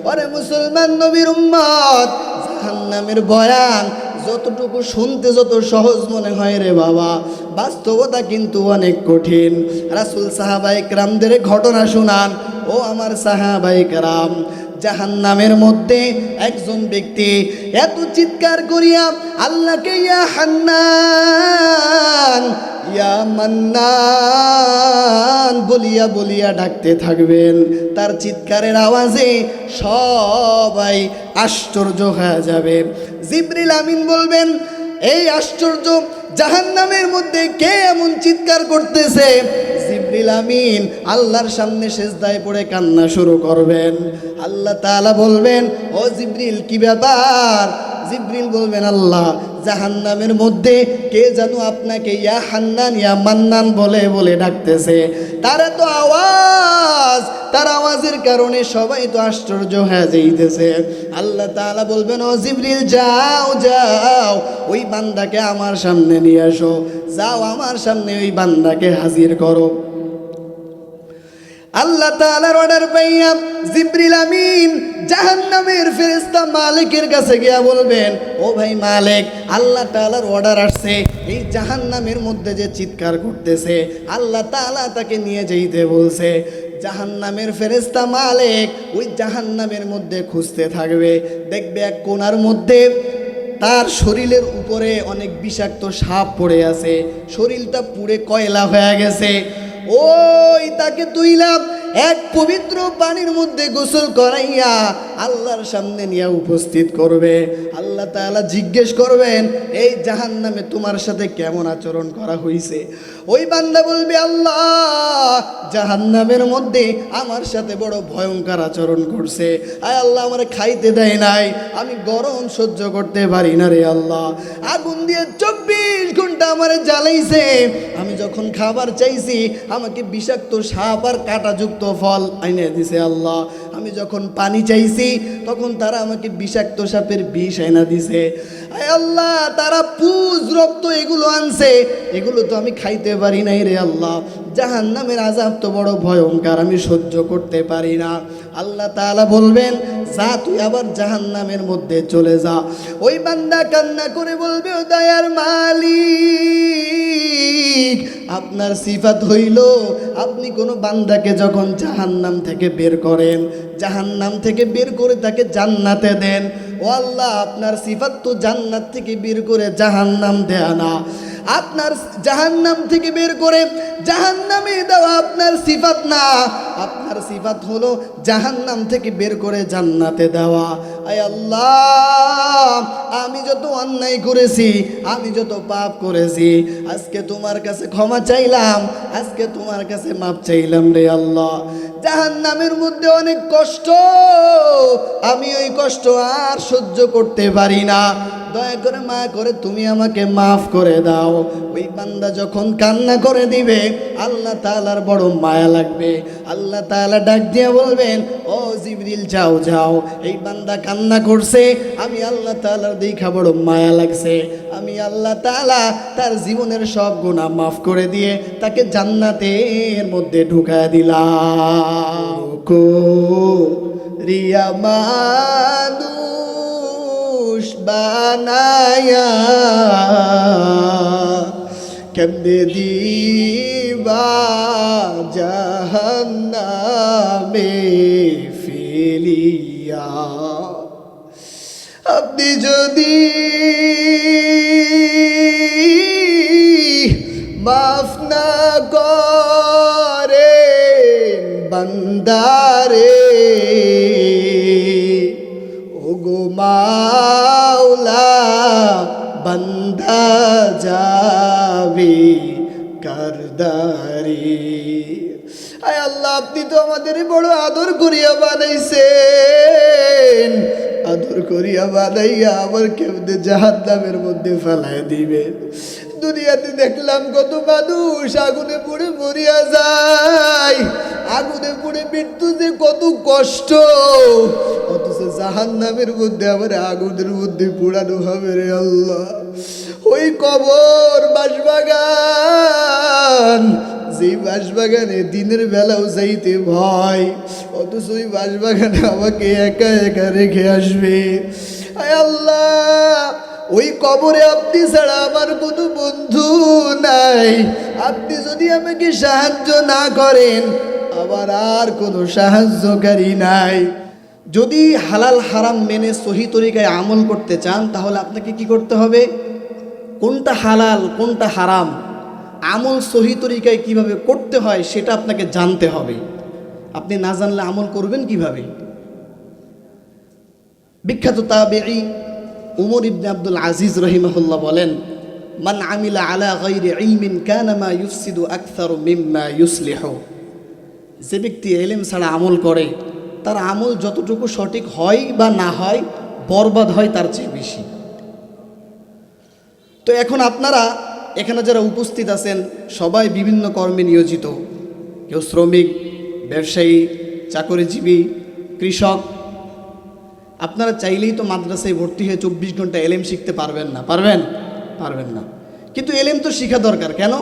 ওরে মুসলমান নবীর উম্মত, জাহান্নামের বয়ান যতটুকু শুনতে যত সহজ মনে হয় রে বাবা, বাস্তবতা কিন্তু অনেক কঠিন। রাসূল সাহাবায়ে কেরামদের ঘটনা শুনান। ও আমার সাহাবায়ে কেরাম, জাহান্নামের মধ্যে একজন ব্যক্তি এত চিৎকার করিয়া আল্লাহকে ইয়া হান্নান ইয়া মান্নান বলিয়া বলিয়া ডাকতে থাকবেন। তার চিৎকারের আওয়াজে সবাই আশ্চর্য হয়ে যাবে। জিবরিল আমিন বলবেন, এই আশ্চর্য, জাহান্নামের মধ্যে কে এমন চিৎকার করতেছে? জিবরিল আমিন আল্লাহর সামনে সিজদায় পড়ে কান্না শুরু করবেন। আল্লাহ তাআলা বলবেন, ও জিবরিল কি ব্যাপার? জিবরিল বলবেন, আল্লাহ, জাহান্নামের মধ্যে কে যেন আপনাকে ইয়া হান্নান ইয়া মান্নান বলে বলে ডাকতেছে। তারা তো আওয়াজ, তার আওয়াজের কারণে সবাই তো আশ্চর্য হয়ে যাইতেছে। আল্লাহ তাআলা বলবেন, ও জিবরিল যাও যাও, ওই বান্দাকে আমার সামনে নিয়ে আসো, যাও আমার সামনে ওই বান্দাকে হাজির করো। আল্লাহ তাআলার অর্ডার পাইয়া জিবরিল আমিন জাহান্নামের ফেরেশতা মালিকের কাছে গিয়া বলবেন, ও ভাই মালিক, আল্লাহ তাআলার অর্ডার আসছে, এই জাহান্নামের মধ্যে যে চিৎকার করতেছে আল্লাহ তাআলা তাকে নিয়ে যেতে বলছে। জাহান্নামের ফেরেশতা মালিক ওই জাহান্নামের মধ্যে খুঁজতে থাকবে, দেখবে এক কোণার মধ্যে তার শরীরের উপরে অনেক বিষাক্ত সাপ পড়ে আছে, শরীরটা পুড়ে কয়লা হয়ে গেছে। ওই তাকে তুইলা এক পবিত্র পানির মধ্যে গোসল করাইয়া আল্লাহর সামনে নিয়ে উপস্থিত করবে। আল্লাহ তাআলা জিজ্ঞেস করবেন, এই জাহান্নামে তোমার সাথে কেমন আচরণ করা হয়েছে? ওই বান্দা বলবে, আল্লাহ, জাহান্নামের মধ্যে আমার সাথে বড় ভয়ঙ্কর আচরণ করছে। আয় আল্লাহ, আমার খাইতে দেয় নাই, আমি গরম সহ্য করতে পারি না রে আল্লাহ, আগুন দিয়ে 24 ঘন্টা আমারে জ্বালাইছে, আমি যখন খাবার চাইছি আমাকে বিষাক্ত সাপ আর কাঁটাযুক্ত ফল আইনে দিছে আল্লাহ, আমি যখন পানি চাইছি তখন তারা আমাকে বিষাক্ত সাপের বিষ আইনা দিছে। আয় আল্লাহ, তারা পুজ রক্ত এগুলো আনছে, এগুলো তো আমি খাইতে পারি নাই রে আল্লাহ, জাহান্নামের আযাব তো বড় ভয়ঙ্কর, আমি সহ্য করতে পারি না। আল্লাহ তাআলা বলবেন, যা তুই আবার জাহান্নামের মধ্যে চলে যা। ওই বান্দা কান্না করে বলবে, ও দয়ার মালিক, আপনার সিফাত হইল আপনি কোনো বান্দাকে যখন জাহান্নাম থেকে বের করেন, জাহান্নাম থেকে বের করে তাকে জান্নাতে দেন। ও আল্লাহ, আপনার সিফাত তো জান্নাত থেকে বের করে জাহান্নাম দেয়া না, আপনার জাহান্নাম থেকে বের করে জাহান্নামে দেওয়া আপনার সিফাত না, আপনার সিফাত হলো জাহান্নাম থেকে বের করে জান্নাতে দেওয়া। আয় আল্লাহ, আমি যত অন্যায় করেছি, আমি যত পাপ করেছি, আজকে তোমার কাছে ক্ষমা চাইলাম, আজকে তোমার কাছে মাপ চাইলাম রে আল্লাহ। জাহান্নামের মধ্যে অনেক কষ্ট, আমি ওই কষ্ট আর সহ্য করতে পারি না, দয়া করে মায়া করে তুমি আমাকে মাফ করে দাও। ওই বান্দা যখন কান্না করে দিবে আল্লাহ তাআলার বড় মায়া লাগবে। আল্লাহ তাআলা ডাক দিয়ে বলবেন, ও জিবরিল যাও যাও, এই বান্দা কান্না করছে, আমি আল্লাহ তাআলার দেখা বড় মায়া লাগছে, আমি আল্লাহ তাআলা তার জীবনের সব গুনাহ মাফ করে দিয়ে তাকে জান্নাতের মধ্যে ঢুকায় দিলাম। কো রিয়া মানুষ বানায়া কেমনে দিবা জাহান্নামে ফেলিয়া, আপনি যদি মাফ না করেন বান্দারে, ওগো মাওলা, বান্দা যাবে কারদারি। আয় আল্লাহ, আপনি তো আমাদের বড় আদর করিয়া বানাইছেন, আদর করিয়া বানাইয়া আবার কেমনে জাহান্নামের মধ্যে ফেলায় দিবেন। দুনিয়াতে দেখলাম কত মানুষ আগুনে পুড়ে মরিয়া যায়, আগুনে পুড়ে মৃত্যু যে কত কষ্ট, অথচ জাহান্নামের মধ্যে আবার আগুনের মধ্যে পোড়ানো হবে রে আল্লাহ। ওই কবর, বাঁশবাগান, যেই বাঁশবাগানে দিনের বেলাও যাইতে ভয়, অথচ ওই বাঁশবাগানে আমাকে একা একা রেখে আসবে। আয় আল্লাহ, ওই কবরে আপনি ছাড়া আমার কোনো বন্ধু নাই। আপনি যদি আমাকে সাহায্য না করেন, আবার আর কোনো সাহায্যকারী নাই। যদি হালাল হারাম মেনে সহি তরিকায় আমল করতে চান, তাহলে আপনাকে কি করতে হবে? কোনটা হালাল কোনটা হারাম, আমল সহি তরিকায় কিভাবে করতে হয় সেটা আপনাকে জানতে হবে। আপনি না জানলে আমল করবেন কিভাবে? বিখ্যাত তাবেঈ উমর ইবনে আব্দুল আজিজ রহিমাহুল্লাহ বলেন, মান আমিলা আলা গায়রি ইলমিন কানা মা ইউফসিদু আকসারু মিম্মা ইউসলিহু। যে ব্যক্তি ইলম ছাড়া আমল করে, তার আমল যতটুকু সঠিক হয় বা না হয়, বরবাদ হয় তার চেয়ে বেশি। তো এখন আপনারা এখানে যারা উপস্থিত আছেন, সবাই বিভিন্ন কর্মে নিয়োজিত। কেউ শ্রমিক, ব্যবসায়ী, চাকরিজীবী, কৃষক। আপনারা চাইলেই তো মাদ্রাসায় ভর্তি হয়ে 24 ঘন্টা এলেম শিখতে পারবেন না। পারবেন? পারবেন না। কিন্তু এলেম তো শিখা দরকার। কেন?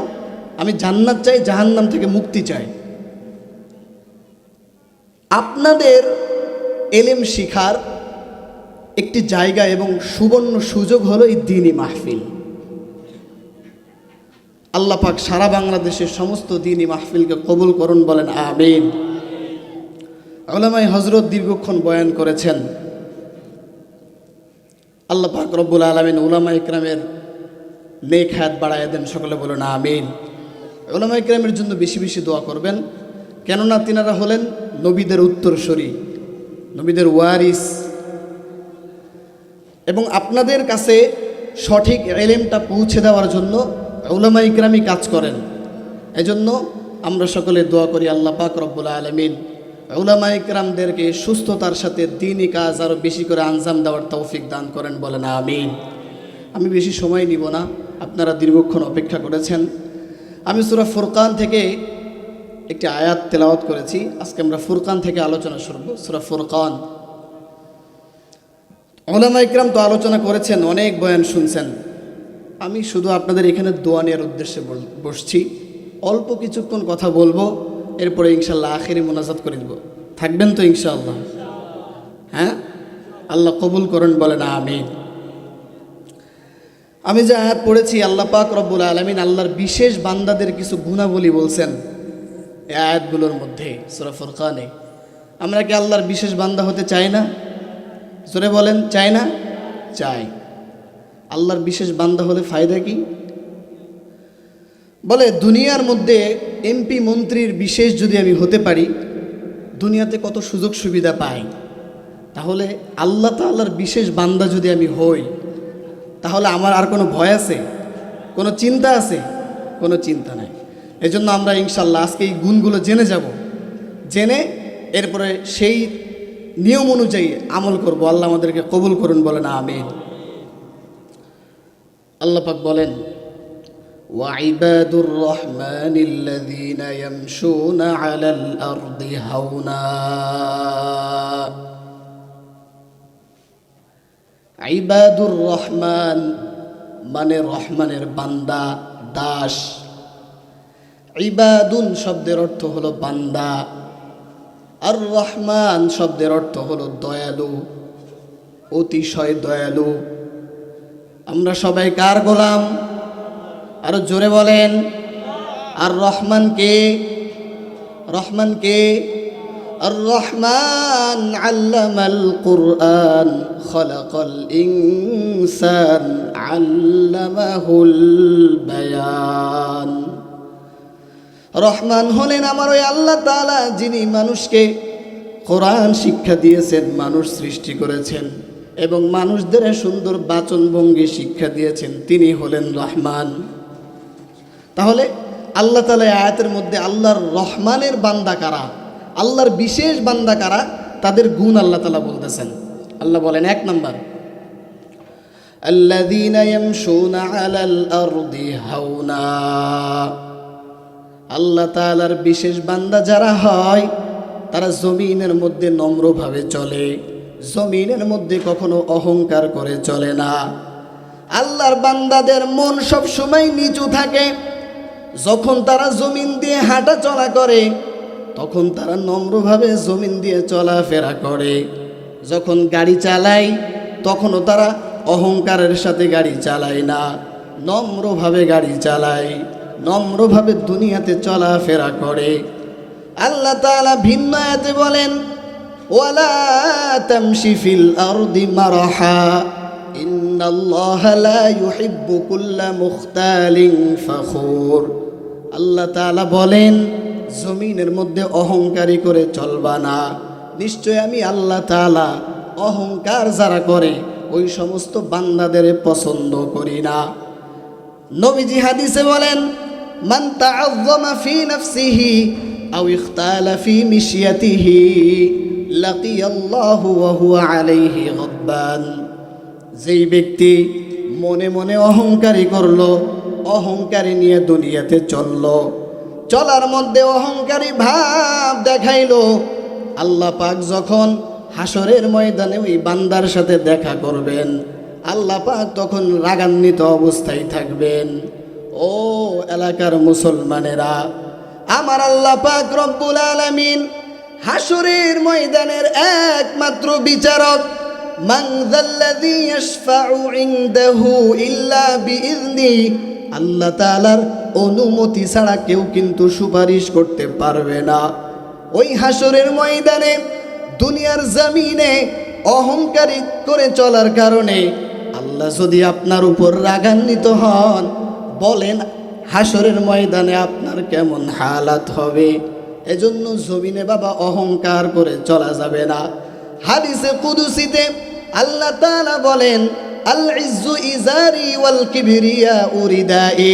আমি জান্নাত চাই, জাহান্নাম থেকে মুক্তি চাই। আপনাদের এলেম শিখার একটি জায়গা এবং সুবর্ণ সুযোগ হলো এই দ্বীনি মাহফিল। আল্লাহ পাক সারা বাংলাদেশের সমস্ত দ্বীনি মাহফিলকে কবুল করুন, বলেন আমিন। উলামায়ে হযরত দীর্ঘক্ষণ বয়ান করেছেন। আল্লাহ পাক রব্বুল আলামিন উলামায়ে ইকরামের নেক হায়াত বাড়ায় দেন, সকলে বলুন আমিন। উলামায়ে ইকরামের জন্য বেশি বেশি দোয়া করবেন, কেননা তিনারা হলেন নবীদের উত্তরসূরি, নবীদের ওয়ারিস। এবং আপনাদের কাছে সঠিক ইলমটা পৌঁছে দেওয়ার জন্য উলামায়ে ইকরামই কাজ করেন। এজন্য আমরা সকলে দোয়া করি, আল্লাহ পাক রব্বুল আলামিন উলামায়ে ইকরামদেরকে সুস্থতার সাথে দ্বীনি কাজ আরও বেশি করে আঞ্জাম দেওয়ার তৌফিক দান করেন, বলেন আমিন। আমি বেশি সময় নিব না, আপনারা দীর্ঘক্ষণ অপেক্ষা করেছেন। আমি সূরা ফুরকান থেকে একটি আয়াত তেলাওয়াত করেছি। আজকে আমরা ফুরকান থেকে আলোচনা শুরু করব। সূরা ফুরকান। উলামায়ে ইকরাম তো আলোচনা করেছেন, অনেক বয়ান শুনছেন। আমি শুধু আপনাদের এখানে দোয়া নেওয়ার উদ্দেশ্যে বসছি। অল্প কিছুক্ষণ কথা বলবো, এরপরে ইনশাআল্লাহ আখেরি মোনাজাত করে দেব। থাকবেন তো ইনশাআল্লাহ? হ্যাঁ, আল্লাহ কবুল করেন, বলেন আমিন। আমি যে আয়াত পড়েছি, আল্লাহ পাক রব্বুল আলামিন আল্লাহর বিশেষ বান্দাদের কিছু গুণাবলী বলছেন এই আয়াতগুলোর মধ্যে সূরা ফুরকানে। আমরা কি আল্লাহর বিশেষ বান্দা হতে চাই না? জোরে বলেন, চাই না? চাই। আল্লাহর বিশেষ বান্দা হলে ফায়দা কি? বলে, দুনিয়ার মধ্যে এমপি মন্ত্রীর বিশেষ যদি আমি হতে পারি, দুনিয়াতে কত সুযোগ সুবিধা পাই। তাহলে আল্লাহ তাআলার বিশেষ বান্দা যদি আমি হই, তাহলে আমার আর কোনো ভয় আছে? কোনো চিন্তা আছে? কোনো চিন্তা নাই। এজন্য আমরা ইনশাআল্লাহ আজকে এই গুণগুলো জেনে যাব, জেনে এরপরে সেই নিয়ম অনুযায়ী আমল করব। আল্লাহ আমাদেরকে কবুল করুন, বলেন আমিন। আল্লাহ পাক বলেন, ওয়াইবাদুর রহমানিল্লাযীনা ইয়ামশুনা আলাল আরদি হাওনা। ইবাদুর রহমান মানে রহমানের বান্দা, দাস। ইবাদুন শব্দের অর্থ হলো বান্দা, আর রহমান শব্দের অর্থ হলো দয়ালু, অতিশয় দয়ালু। আমরা সবাই কার গোলাম? আরো জোরে বলেন। আর রহমান কে? রহমান কে? আর রহমান আল্লামাল কুরআন খালাকাল ইনসান আল্লামাহুল বায়ান। রহমান হলেন আমার ওই আল্লাহ তাআলা, যিনি মানুষকে কোরআন শিক্ষা দিয়েছেন, মানুষ সৃষ্টি করেছেন এবং মানুষদের সুন্দর বাচনভঙ্গি শিক্ষা দিয়েছেন, তিনি হলেন রহমান। তাহলে আল্লাহ তাআলা আয়াতের মধ্যে আল্লাহর রহমানের বান্দা কারা, আল্লাহর বিশেষ বান্দা কারা, তাদের গুণ আল্লাহ তাআলা বলতেছেন। আল্লাহ বলেন, 1 নম্বর, আল্লাযীনা ইয়ামশুনা আলাল আরদি হাওনা। আল্লাহ তাআলার বিশেষ বান্দা যারা হয়, তারা জমিনের মধ্যে নম্রভাবে চলে, জমিনের মধ্যে কখনো অহংকার করে চলে না। আল্লাহর বান্দাদের মন সব সময় নিচু থাকে, যখন তারা জমিন দিয়ে হাঁটা চলা করে তখন তারা নম্রভাবে জমিন দিয়ে চলাফেরা করে। যখন গাড়ি চালায় তখনও তারা অহংকারের সাথে গাড়ি চালায় না, নম্রভাবে গাড়ি চালায়, নম্রভাবে দুনিয়াতে চলাফেরা করে। আল্লাহ তাআলা ভিন্ন আয়াতে বলেন, ওয়ালা তামশি ফিল আরদি মারহা ইন্নাল্লাহা লা ইউহিব্বু কুল্লা মুখতালিন ফখুর। আল্লাহ তাআলা বলেন, জমিনের মধ্যে অহংকারী করে চলবা না, নিশ্চয় আমি আল্লাহ তাআলা অহংকার যারা করে ওই সমস্ত বান্দাদের পছন্দ করি না। নবীজি হাদিসে বলেন, মান তাআযযামা ফি নাফসিহি আও ইখতালা ফি মিশিয়াতিহি লাকিয়াল্লাহু ওয়া হুয়া আলাইহি গাদবান। যেই ব্যক্তি মনে মনে অহংকারী করলো, অহংকারী নিয়ে দুনিয়াতে চললো, চলার মধ্যে অহংকারী ভাব দেখাইলো, আল্লাহ পাক যখন হাসরের ময়দানে ওই বান্দার সাথে দেখা করবেন, আল্লাহ পাক তখন রাগান্বিত অবস্থায় থাকবেন। ও এলাকার মুসলমানেরা, আমার আল্লাহ পাক রব্বুল আলামিন হাসরের ময়দানের একমাত্র বিচারক। মান যাল্লাযী ইয়াশফাউ ইনদাহু ইল্লা বিইذনি, আল্লাহ তাআলার অনুমতি ছাড়া কেউ কিন্তু সুপারিশ করতে পারবে না। ওই হাসরের ময়দানে দুনিয়ার জমিনে অহংকারী করে চলার কারণে আল্লাহ যদি আপনার উপর রাগান্বিত হন, বলেন হাসরের ময়দানে আপনার কেমন হালাত হবে। এজন্য জমিনে বাবা অহংকার করে চলা যাবে না। হাদিসে কুদসিতে আল্লাহ তাআলা বলেন, আল ইজ্জু ইজারি ওয়াল কিবরিয়া উরিদাই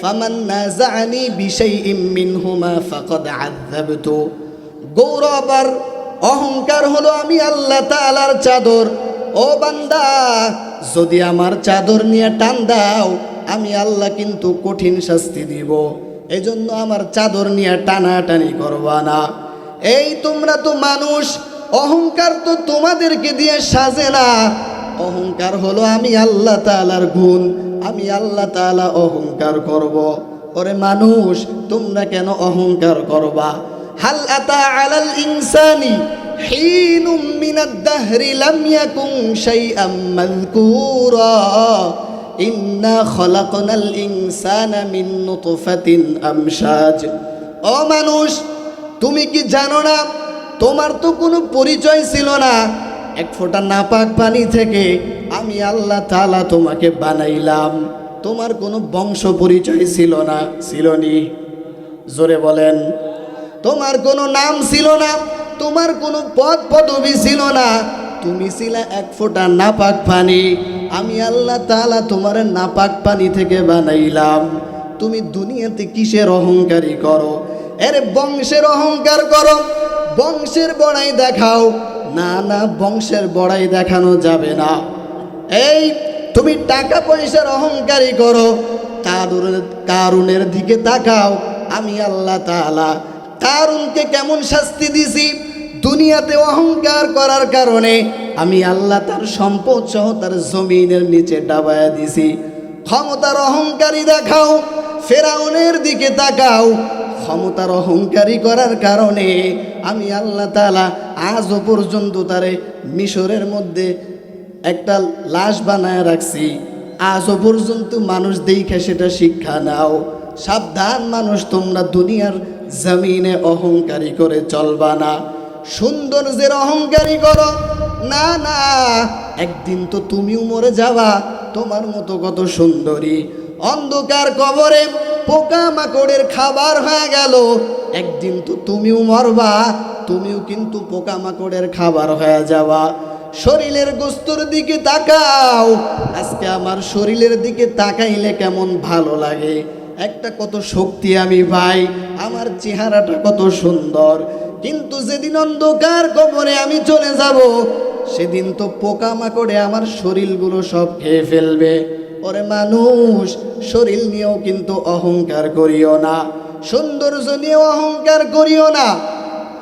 ফামান নাযাআনি বিশাইইম মিনহুমা ফাকাদ আযাবতু। গৌরব আর অহংকার হলো আমি আল্লাহ তাআলার চাদর। ও বান্দা, যদি আমার চাদর নিয়ে টান দাও, আমি আল্লাহ কিন্তু কঠিন শাস্তি দিব। এজন্য আমার চাদর নিয়ে টানাটানি করবা না। এই তোমরা তো মানুষ, অহংকার তো তোমাদেরকে দিয়ে সাজে না। অহংকার হলো আমি আল্লাহ তাআলার গুণ, আমি আল্লাহ তাআলা অহংকার করব। ওরে মানুষ, তোমরা কেন অহংকার করবা? হাল আতা আলাল ইনসানি হিনুম মিনাদ দাহরি লাম ইয়াকুন শাইআম মাযকুরা ইন্না খলাকনাল ইনসানা মিন নুতফাতিন আমশাজ। ও মানুষ, তুমি কি জানো না তোমার তো কোনো পরিচয় ছিল না, এক ফোঁটা নাপাক পানি থেকে আমি আল্লাহ তাআলা তোমাকে বানাইলাম। তোমার কোনো বংশ পরিচয় ছিল না, ছিলনি? জোরে বলেন। তোমার কোনো নাম ছিল না, তোমার কোনো পদ পদবি ছিল না, তুমি ছিলে এক ফোঁটা নাপাক পানি। আমি আল্লাহ তাআলা তোমার নাপাক পানি থেকে বানাইলাম। তুমি দুনিয়াতে কিসের অহংকারী করো? এর বংশের অহংকার করো, বংশের বড়াই দেখাও। না না, বংশের বড়াই দেখানো যাবে না। এই তুমি টাকা পয়সার অহংকারী করো, কারুনের দিকে তাকাও। আমি আল্লাহ তাআলা কারুনকে কেমন শাস্তি দিছি? দুনিয়াতে অহংকার করার কারণে আমি আল্লাহ তার সম্পদ সহ তার জমিনের নিচে ডাবায়া দিছি। ক্ষমতার অহংকারী দেখাও, ফেরাউনের দিকে তাকাও। ক্ষমতার অহংকারী করার কারণে আমি আল্লাহ তাআলা আজও পর্যন্ত তারে মিশরের মধ্যে একটা লাশ বানায় রাখছি। আজও পর্যন্ত মানুষ দেখে সেটা শিক্ষা নাও। সাবধান মানুষ, তোমরা দুনিয়ার জমিনে অহংকারী করে চলবা না। সৌন্দর্যের অহংকারী করো না, না, একদিন তো তুমিও মরে যাবা। তোমার মতো কত সুন্দরী অন্ধকার কবরে পোকা মাকড়ের খাবার হয়ে গেল, একদিন তো তুমিও মরবা, তুমিও কিন্তু পোকা মাকড়ের খাবার হয়ে যাবা। শরীরের গোস্তর দিকে তাকাও। আজকে আমার শরীরের দিকে তাকাইলে কেমন ভালো লাগে, একটা কত শক্তি আমি পাই, আমার চেহারাটা কত সুন্দর। কিন্তু যেদিন অন্ধকার কবরে আমি চলে যাব, সেদিন তো পোকা মাকড়ে আমার শরীরগুলো সব খেয়ে ফেলবে। ওরে মানুষ, শরীর নিয়েও কিন্তু অহংকার করিও না, সৌন্দর্য নিয়েও অহংকার করিও না।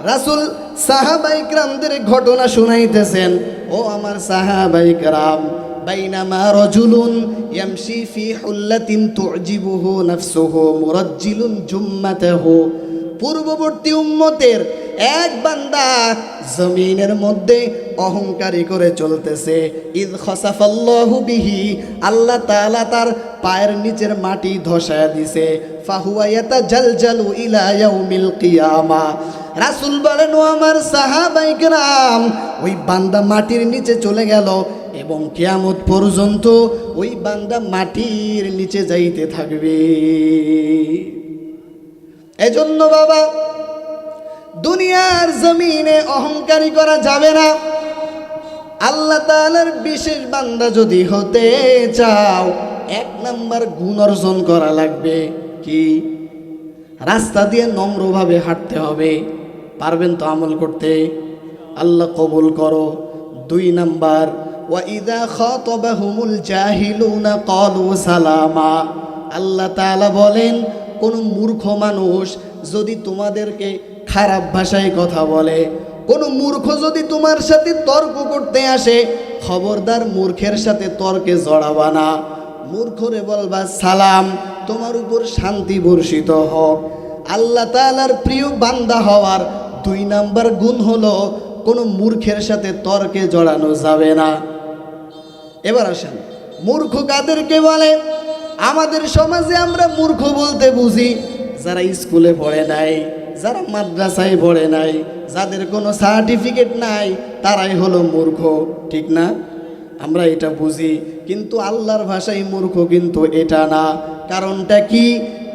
রাসূল সাহাবায়ে কেরামদের ঘটনা শুনাইতেছেন। ও আমার সাহাবায়ে কেরাম, বাইনামা রাজুলুন ইয়ামশি ফি হুল্লাতিন তুজিবুহু নাফসুহু মুরাজ্জিলুন জুম্মাতাহু। পূর্ববর্তী উম্মতের এক বান্দা জমিনের মধ্যে অহংকারী করে চলতেছে। ইদ খসাফাল্লাহু বিহি, আল্লাহ তাআলা তার পায়ের নিচের মাটি ধসায় দিছে। ফাহুয়া ইয়াতাজালজালু ইলা ইয়াউমিল কিয়ামা। রাসূল বলেন, ও আমার সাহাবায়ে কেরাম, ওই বান্দা মাটির নিচে চলে গেল এবং কিয়ামত পর্যন্ত ওই বান্দা মাটির নিচে যাইতে থাকবে। এজন্য বাবা, দুনিয়ার জমিনে অহংকারী করা যাবে না। আল্লাহ তাআলার বিশেষ বান্দা যদি হতে চাও, 1 নাম্বার গুণ অর্জন করা লাগবে। কি? রাস্তা দিয়ে নম্রভাবে হাঁটতে হবে। পারবেন তো আমল করতে? আল্লাহ কবুল করো। 2 নাম্বার, ওয়া ইযা খাতাবাহুমুল জাহিলুনা ক্বালু সালামা। আল্লাহ তাআলা বলেন, কোন মূর্খ মানুষ যদি তোমাদেরকে খারাপ ভাষায় কথা বলে, কোন মূর্খ যদি তোমার সাথে তর্ক করতে আসে, খবরদার মূর্খের সাথে তর্কে জড়াবা না। মূর্খরে বলবা সালাম, তোমার উপর শান্তি বর্ষিত হোক। আল্লাহ তাআলার প্রিয় বান্দা হওয়ার 2 নাম্বার গুণ হলো কোনো মূর্খের সাথে তর্কে জড়ানো যাবে না। এবার আসেন, মূর্খ কাদেরকে বলে? আমাদের সমাজে আমরা মূর্খ বলতে বুঝি যারা স্কুলে পড়ে নাই, যারা মাদ্রাসায় পড়ে নাই, যাদের কোনো সার্টিফিকেট নাই, তারাই হলো মূর্খ, ঠিক না? আমরা এটা বুঝি, কিন্তু আল্লাহর ভাষায় মূর্খ কিন্তু এটা না। কারণটা কি?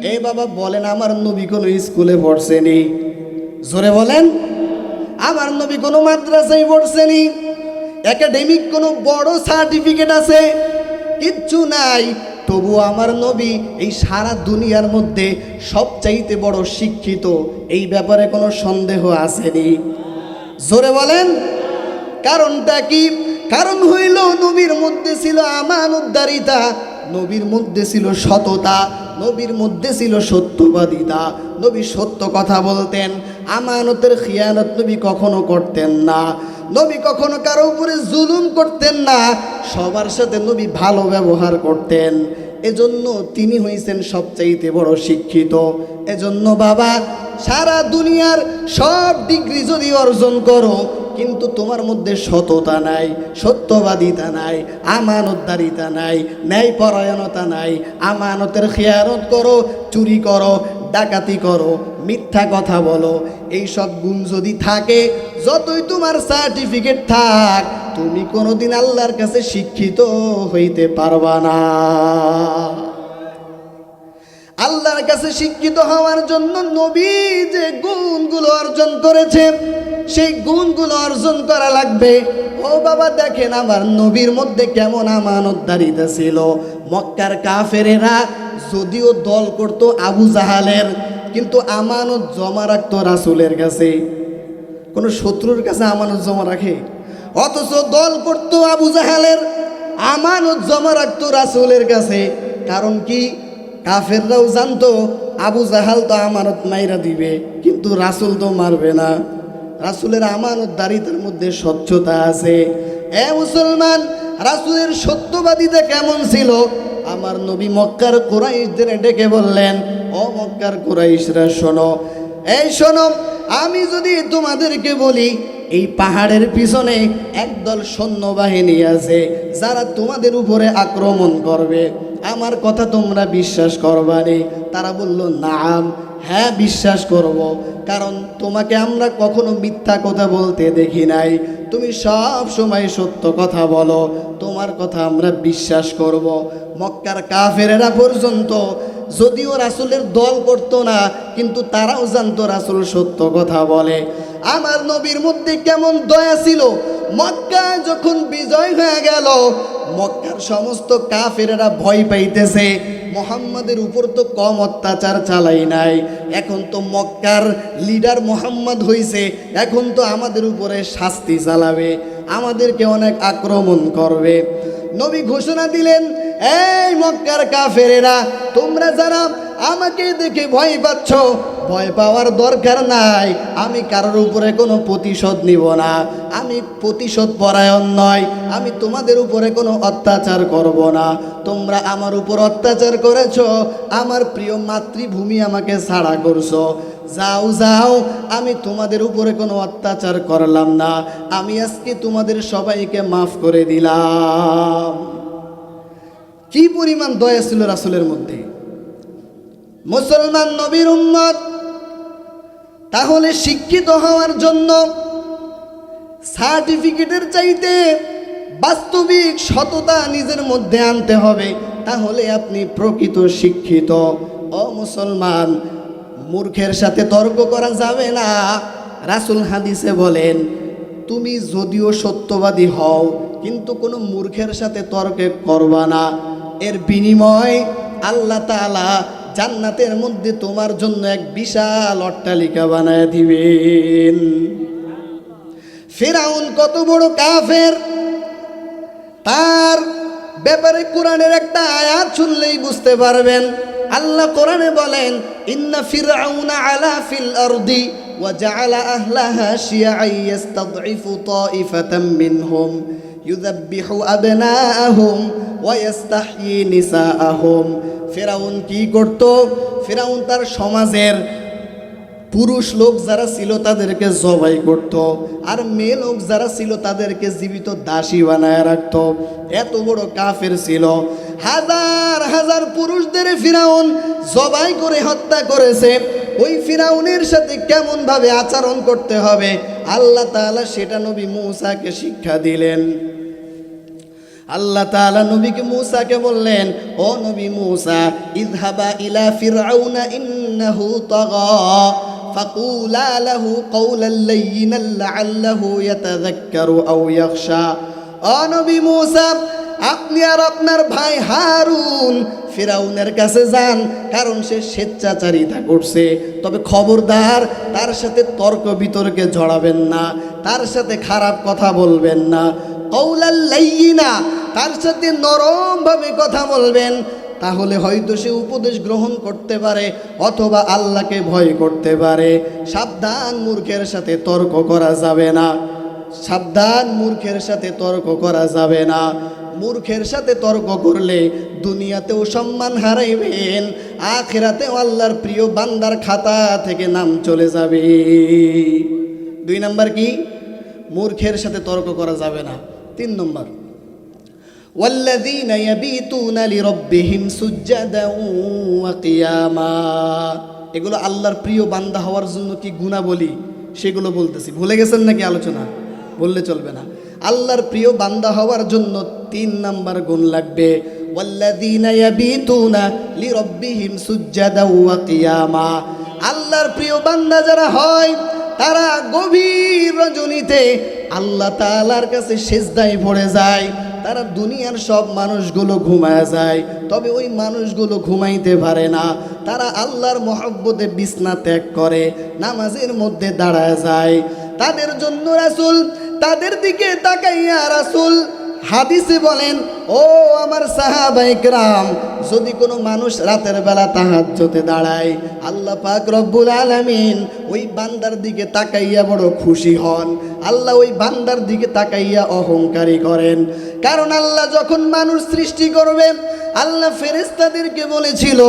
এই বাবা বলেন, আমার নবী কোনো স্কুলে পড়ছেনি? জোরে বলেন। আমার নবী কোনো মাদ্রাসায় পড়ছেনি? একাডেমিক কোনো বড় সার্টিফিকেট আছে? কিচ্ছু নাই। তবু আমার নবী এই সারা দুনিয়ার মধ্যে সবচাইতে বড় শিক্ষিত, এই ব্যাপারে কোনো সন্দেহ আসেনি? জোরে বলেন। কারণটা কি? কারণ হইল নবীর মধ্যে ছিল আমানতদারিতা, নবীর মধ্যে ছিল সততা, নবীর মধ্যে ছিল সত্যবাদিতা। নবী সত্য কথা বলতেন, আমানতের খিয়ানত নবী কখনো করতেন না। নবী কখনো কারো উপরে জুলুম করতেন না, সবার সাথে নবী ভালো ব্যবহার করতেন। এজন্য তিনি হইছেন সবচাইতে বড় শিক্ষিত। এজন্য বাবা, সারা দুনিয়ার সব ডিগ্রি যদি অর্জন করো, কিন্তু তোমার মধ্যে সততা নাই, সত্যবাদিতা নাই, আমানতদারিতা নাই, ন্যায়পরায়ণতা নাই, আমানতের খেয়ানত করো, চুরি করো, ডাকাতি করো, মিথ্যা কথা বলো, এই সব গুণ যদি থাকে, যতই তোমার সার্টিফিকেট থাক, তুমি কোনোদিন আল্লাহর কাছে শিক্ষিত হইতে পারবা না। আল্লাহর কাছে শিক্ষিত হওয়ার জন্য নবী যে গুণগুলো অর্জন করেছে, সেই গুণগুলো অর্জন করা লাগবে। ও বাবা দেখেন, আমার নবীর মধ্যে কেমন আমানতদারিতা ছিল। মক্কার কাফেরেরা যদিও দল করত আবু জাহালের, কিন্তু আমানত জমা রাখতো রাসূলের কাছে। কোনো শত্রুর কাছে আমানত জমা রাখে? অথচ দল করত আবু জাহালের, আমানত জমা রাখতো রাসূলের কাছে। কারণ কি? কাফেররাও জানতো আবু জাহাল তো আমানত মাইরা দিবে, কিন্তু রাসূল তো মারবে না। রাসূলের আমানতদারিতার মধ্যে স্বচ্ছতা আছে। এ মুসলমান, রাসূলের সত্যবাদিতা কেমন ছিল? আমার নবী মক্কার কুরাইশদের ডেকে বললেন, ও মক্কার কুরাইশরা শোনো, এই শোনো, আমি যদি তোমাদেরকে বলি এই পাহাড়ের পিছনে একদল সৈন্যবাহিনী আছে যারা তোমাদের উপরে আক্রমণ করবে, আমার কথা তোমরা বিশ্বাস করবানি? তারা বলল, নাম, হ্যাঁ বিশ্বাস করব, কারণ তোমাকে আমরা কখনো মিথ্যা কথা বলতে দেখি নাই, তুমি সব সময় সত্য কথা বলো, তোমার কথা আমরা বিশ্বাস করব। মক্কার কাফেরেরা পর্যন্ত যদিও রাসূলের দল করতো না, কিন্তু তারাও জানতো রাসূল সত্য কথা বলে। আমার নবীর মধ্যে কেমন দয়া ছিল! মক্কা যখন বিজয় হয়ে গেল, মক্কার সমস্ত কাফেরেরা ভয় পাইতেছে, মুহাম্মাদের উপর তো কম অত্যাচার চালাই নাই, এখন তো মক্কার লিডার মুহাম্মদ হইছে, এখন তো আমাদের উপরে শাস্তি চালাবে, আমাদেরকে অনেক আক্রমণ করবে। নবী ঘোষণা দিলেন, এই মক্কার কাফেরেরা, তোমরা যারা আমাকে দেখে ভয় পাচ্ছ, ভয় পাওয়ার দরকার নাই, আমি কারোর উপরে কোনো প্রতিশোধ নিব না, আমি প্রতিশোধ পরায়ণ নয়, আমি তোমাদের উপরে কোনো অত্যাচার করব না। তোমরা আমার উপর অত্যাচার করেছো, আমার প্রিয় মাতৃভূমি আমাকে ছাড়া করছো, যাও যাও, আমি তোমাদের উপরে কোনো অত্যাচার করলাম না, আমি আজকে তোমাদের সবাইকে মাফ করে দিলাম। কি পরিমাণ দয়া ছিল রাসূলের মধ্যে। মুসলমান নবীর উম্মত, তাহলে শিক্ষিত হওয়ার জন্য সার্টিফিকেটের চাইতে বাস্তবিক সততা নিজের মধ্যে আনতে হবে, তাহলে আপনি প্রকৃত শিক্ষিত। ও মুসলমান, মূর্খের সাথে তর্ক করা যাবে না। রাসূল হাদিসে বলেন, তুমি যদিও সত্যবাদী হও কিন্তু কোনো মূর্খের সাথে তর্কে করবা না, এর বিনিময় আল্লাহ তাআলা জান্নাতের মধ্যে তোমার জন্য এক বিশাল অট্টালিকা বানায় দিবেন। ফিরআউন কত বড় কাফের, তার ব্যাপারে কোরআনের একটা আয়াত শুনলেই বুঝতে পারবেন। আল্লাহ কোরআনে বলেন, ইন্না ফিরআউনা আলা ফিল আরদি ওয়া জাআলা আহলাহা শিয়াআন ইস্তাদঈফু তাইফাতাম মিনহুম ইউযাব্বিহু আবনাআহুম ওয়া ইস্তাহয়ী নিসাআহুম। ফিরআউন কি করত? ফিরআউন তার সমাজের পুরুষ লোক যারা ছিল তাদেরকে জবাই করত, আর মেয়ে লোক যারা ছিল তাদেরকে জীবিত দাসী বানায় রাখত। এত বড় কাফের ছিল, হাজার হাজার পুরুষদের ফিরআউন জবাই করে হত্যা করেছে। ওই ফিরআউনের সাথে কেমন ভাবে আচরণ করতে হবে আল্লাহ তাআলা সেটা নবী মূসাকে শিক্ষা দিলেন। আল্লাহ তাআলা নবীকে মূসাকে বললেন, ও নবী মূসা, ইযহাবা ইলা ফিরআউনা ইন্নাহু তাগা ফাকুলা লাহু কওলাল লাইয়িনাল লাআল্লাহু ইয়াতাযাক্কারু আও ইয়াখশা। ও নবী মূসা, আপনি আর আপনার ভাই হারুন ফিরআউনের কাছে যান, কারণ সে স্বেচ্ছাচারিতা করছে। তবে খবরদার, তার সাথে তর্ক বিতর্কে জড়াবেন না, তার সাথে খারাপ কথা বলবেন না। কওলাল লাইয়িনা, তার সাথে নরমভাবে কথা বলবেন, তাহলে হয়তো সে উপদেশ গ্রহণ করতে পারে অথবা আল্লাহকে ভয় করতে পারে। সাবধান, মূর্খের সাথে তর্ক করা যাবে না, সাবধান, মূর্খের সাথে তর্ক করা যাবে না। মূর্খের সাথে তর্ক করলে দুনিয়াতেও সম্মান হারাইবেন, আখিরাতেও আল্লাহর প্রিয় বান্দার খাতা থেকে নাম চলে যাবে। 2 নাম্বার কি? মূর্খের সাথে তর্ক করা যাবে না। 3 নম্বর, ওয়াল্লাযীনা ইয়াবীতুনা লিরাব্বিহিম সুজ্জাদান ওয়া কিয়ামা। এগুলো আল্লাহর প্রিয় বান্দা হওয়ার জন্য কি গুণাবলী সেগুলো বলতেছি, ভুলে গেছেন নাকি? আলোচনা বললে চলবে না। আল্লাহর প্রিয় বান্দা হওয়ার জন্য 3 নাম্বার গুণ লাগবে, ওয়াল্লাযীনা ইয়াবীতুনা লিরাব্বিহিম সুজ্জাদান ওয়া কিয়ামা। আল্লাহর প্রিয় বান্দা যারা হয় তারা গভীর রজনীতে আল্লাহ তাআলার কাছে সিজদায় পড়ে যায়। তারা দুনিয়ার সব মানুষগুলো ঘুমায় যায়, তবে ওই মানুষগুলো ঘুমাইতে পারে না। তারা আল্লাহর মহব্বতে বিছনা ত্যাগ করে নামাজের মধ্যে দাঁড়ায় যায়। তাদের জন্য রাসূল, তাদের দিকে তাকাইয়া রাসূল হাদিসে বলেন, ও আমার সাহাবায়ে কেরাম, যদি কোনো মানুষ রাতের বেলা তাহাজ্জুদে দাঁড়ায়, আল্লাহ পাক রব্বুল আলামিন ওই বান্দার দিকে তাকাইয়া বড় খুশি হন। আল্লাহ ওই বান্দার দিকে তাকাইয়া অহংকারী করেন। কারণ আল্লাহ যখন মানুষ সৃষ্টি করবে, আল্লাহ ফেরেশতাদেরকে বলেছিল,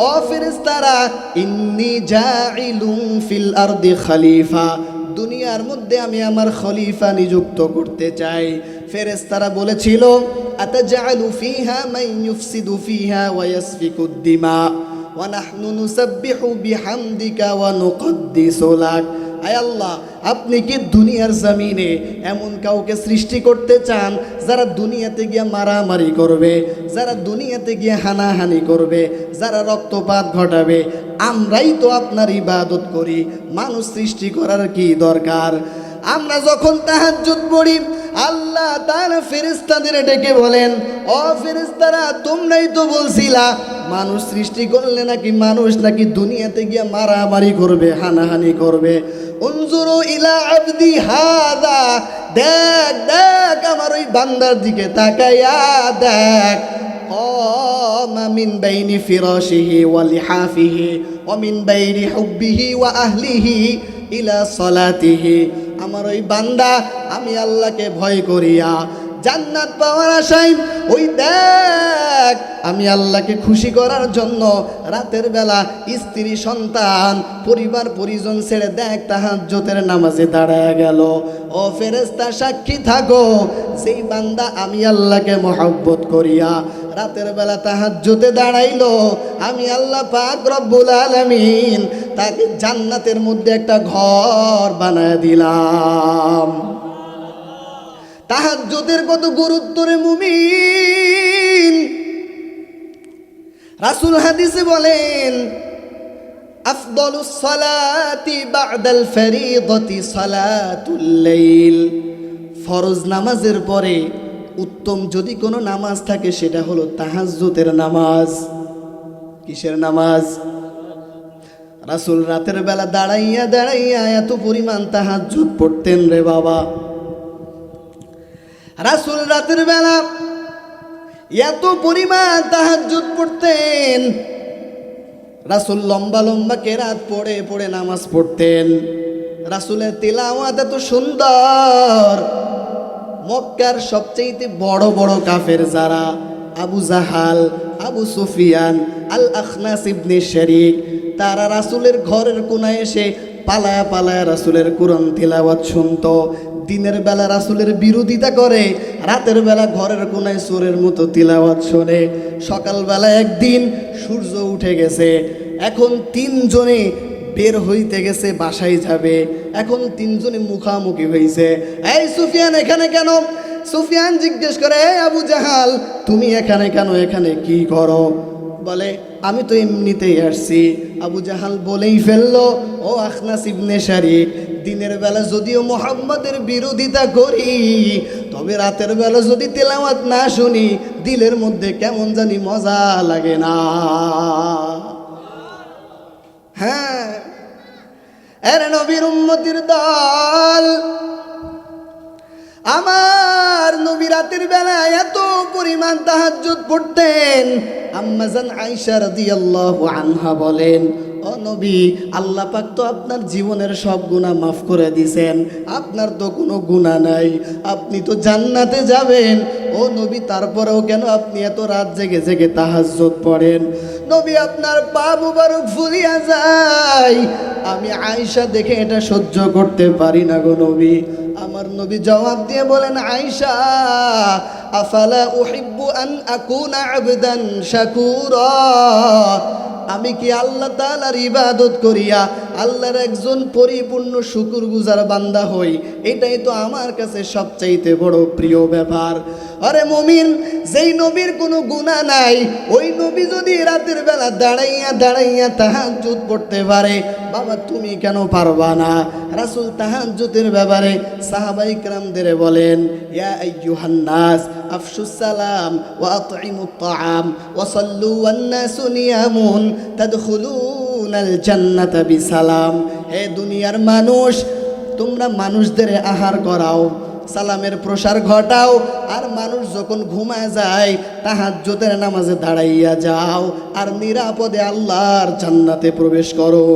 ও ফেরেশতারা, ইন্নী জাইলুম ফিল আরদি খলিফা, দুনিয়ার মধ্যে আমি আমার খলিফা নিযুক্ত করতে চাই। ফেরেশতারা বলেছিল, আতাজআলু ফিহা মান ইউফসিদু ফিহা ওয়া ইয়াসফিকুদ দিমা ওয়া নাহনু নুসাব্বিহু বিহামদিকা ওয়া নুকদ্দিসু লাক। আয় আল্লাহ, আপনি কি দুনিয়ার জমিনে এমন কাউকে সৃষ্টি করতে চান যারা দুনিয়াতে গিয়ে মারামারি করবে, যারা দুনিয়াতে গিয়ে হানাহানি করবে, যারা রক্তপাত ঘটাবে? আমরাই তো আপনার ইবাদত করি, মানুষ সৃষ্টি করার কি দরকার? আমরা যখন তাহাজ্জুদ পড়ি, আল্লাহ তাআলা ফেরেশতাদের ডেকে বলেন, ও ফেরেশতারা, তোমরাই তো বলছিলা মানুষ সৃষ্টি করলে নাকি মানুষ নাকি দুনিয়াতে গিয়ে মারামারি করবে, হানাহানি করবে। উনজুরু ইলা আবদি হাদা, দেখ দেখ আমার ওই বান্দার দিকে তাকাইয়া দেখ, قام من بين فراشه ولحافه ومن بين حبه وأهله إلى صلاته আমার ওই বান্দা আমি আল্লাহকে ভয় করিয়া জান্নাত পাওয়ার আশায় ওই দেখ আমি আল্লাহকে খুশি করার জন্য রাতের বেলা স্ত্রী সন্তান পরিবার পরিজন ছেড়ে দেখ তাহাজ্জুদের নামাজে দাঁড়ায় গেল। ও ফেরেশতা সাক্ষী থাকো, সেই বান্দা আমি আল্লাহকে মহব্বত করিয়া রাতের বেলা তাহাজ্জুদে দাঁড়াইলো, আমি আল্লাহ পাক রব্বুল আলামিন তাকে জান্নাতের মধ্যে একটা ঘর বানায় দিলাম। তাহাজ্জুদের কত গুরুত্ব রে মুমিন। রাসূল হাদিসে বলেন আফদালুস সালাতি বা'দাল ফরিদাতি সালাতুল লাইল, ফরজ নামাজের পরে উত্তম যদি কোনো নামাজ থাকে সেটা হলো তাহাজ্জুদের নামাজ। কিসের নামাজ? রাসূল রাতের বেলা দাঁড়াইয়া দাঁড়াইয়া এত পরিমাণ তাহাজ্জুদ পড়তেন রে বাবা। রাসূল রাতের বেলা এত পরিমাণ তাহাজ্জুদ পড়তেন, রাসূল লম্বা লম্বা কেরাত পড়ে পড়ে নামাজ পড়তেন। রাসূলের তিলাওয়াত এত সুন্দর, মক্কার সবচেয়ে বড় বড় কাফের যারা আবু জাহাল, আবু সুফিয়ান, আল আখনাস ইবনে শরীক, তারা রাসূলের ঘরের কোনায় এসে পালায়া পালায়া রাসূলের কুরআন তিলাওয়াত শুনতো। দিনের বেলা রাসূলের বিরোধিতা করে, রাতের বেলা ঘরের কোনায় চোরের মতো তিলাওয়াত শোনে। সকালবেলা একদিন সূর্য উঠে গেছে, এখন তিনজনে বের হইতে গেছে, বাসায় যাবে। এখন তিনজনে মুখামুখি হয়েছে। এই সুফিয়ান এখানে কেন? সুফিয়ান জিজ্ঞেস করে, এই আবু জাহাল তুমি এখানে কেন, এখানে কি করো? বলে আমি তো এমনিতেই আসছি। আবু জাহাল বলেই ফেললো, ও আখনাস ইবনে শরীক, দিনের বেলা যদিও মুহাম্মাদের বিরোধিতা করি, তবে রাতের বেলা যদি তেলাওয়াত না শুনি দিলের মধ্যে কেমন জানি মজা লাগে না। হ্যাঁ, এর নবীর উম্মতির দল, আমার নবী রাতের বেলা এত পরিমাণ তাহাজ্জুদ পড়তেন। আম্মা জান আয়েশা রাদিয়াল্লাহু আনহা বলেন, ও নবী, আল্লাহ পাক তো আপনার জীবনের সব গুনাহ মাফ করে দিয়েছেন, আপনার তো কোনো গুনাহ নাই, আপনি তো জান্নাতে যাবেন। ও নবী, তারপরেও কেন আপনি এত রাত জেগে জেগে তাহাজ্জুদ পড়েন? নবী আপনার পা মুবারক ফুলিয়া যায়, আমি আয়েশা দেখে এটা সহ্য করতে পারি না গো নবী। আমার নবী জবাব দিয়ে বলেন, আয়েশা আফালা উহিব্বু আন আকুনা আবদান শাকুরা, আমি কি আল্লাহ তাআলার ইবাদত করিয়া আল্লাহর একজন পরিপূর্ণ শুকরগুজার বান্দা হই? এটাই তো আমার কাছে সবচাইতে বড় প্রিয় ব্যাপার। আরে মুমিন, যেই নবীর কোনো গুনাহ নাই, ওই নবী যদি রাতের বেলা দাঁড়াইয়া দাঁড়াইয়া তাহাজ্জুদ পড়তে পারে, বাবা তুমি কেন পারবা না? রাসূল তাহাজ্জুদের ব্যাপারে সাহাবায়ে কেরামদের বলেন, ইয়া আইয়ুহান নাস আফশুস সালাম ওয়া আতঈমুত তাআম ওয়া সাল্লু ওয়ান নাসু নিয়ামুন তাদখুলুনাল জান্নাতা বিসালাম। হে দুনিয়ার মানুষ, তোমরা মানুষদের আহার করাও, সালামের প্রসার ঘটাও, আর মানুষ যখন ঘুমায় যায় তাহাজ্জুদের নামাজে দাঁড়াইয়া যাও, আর নিরাপদে আল্লাহর জান্নাতে প্রবেশ করো।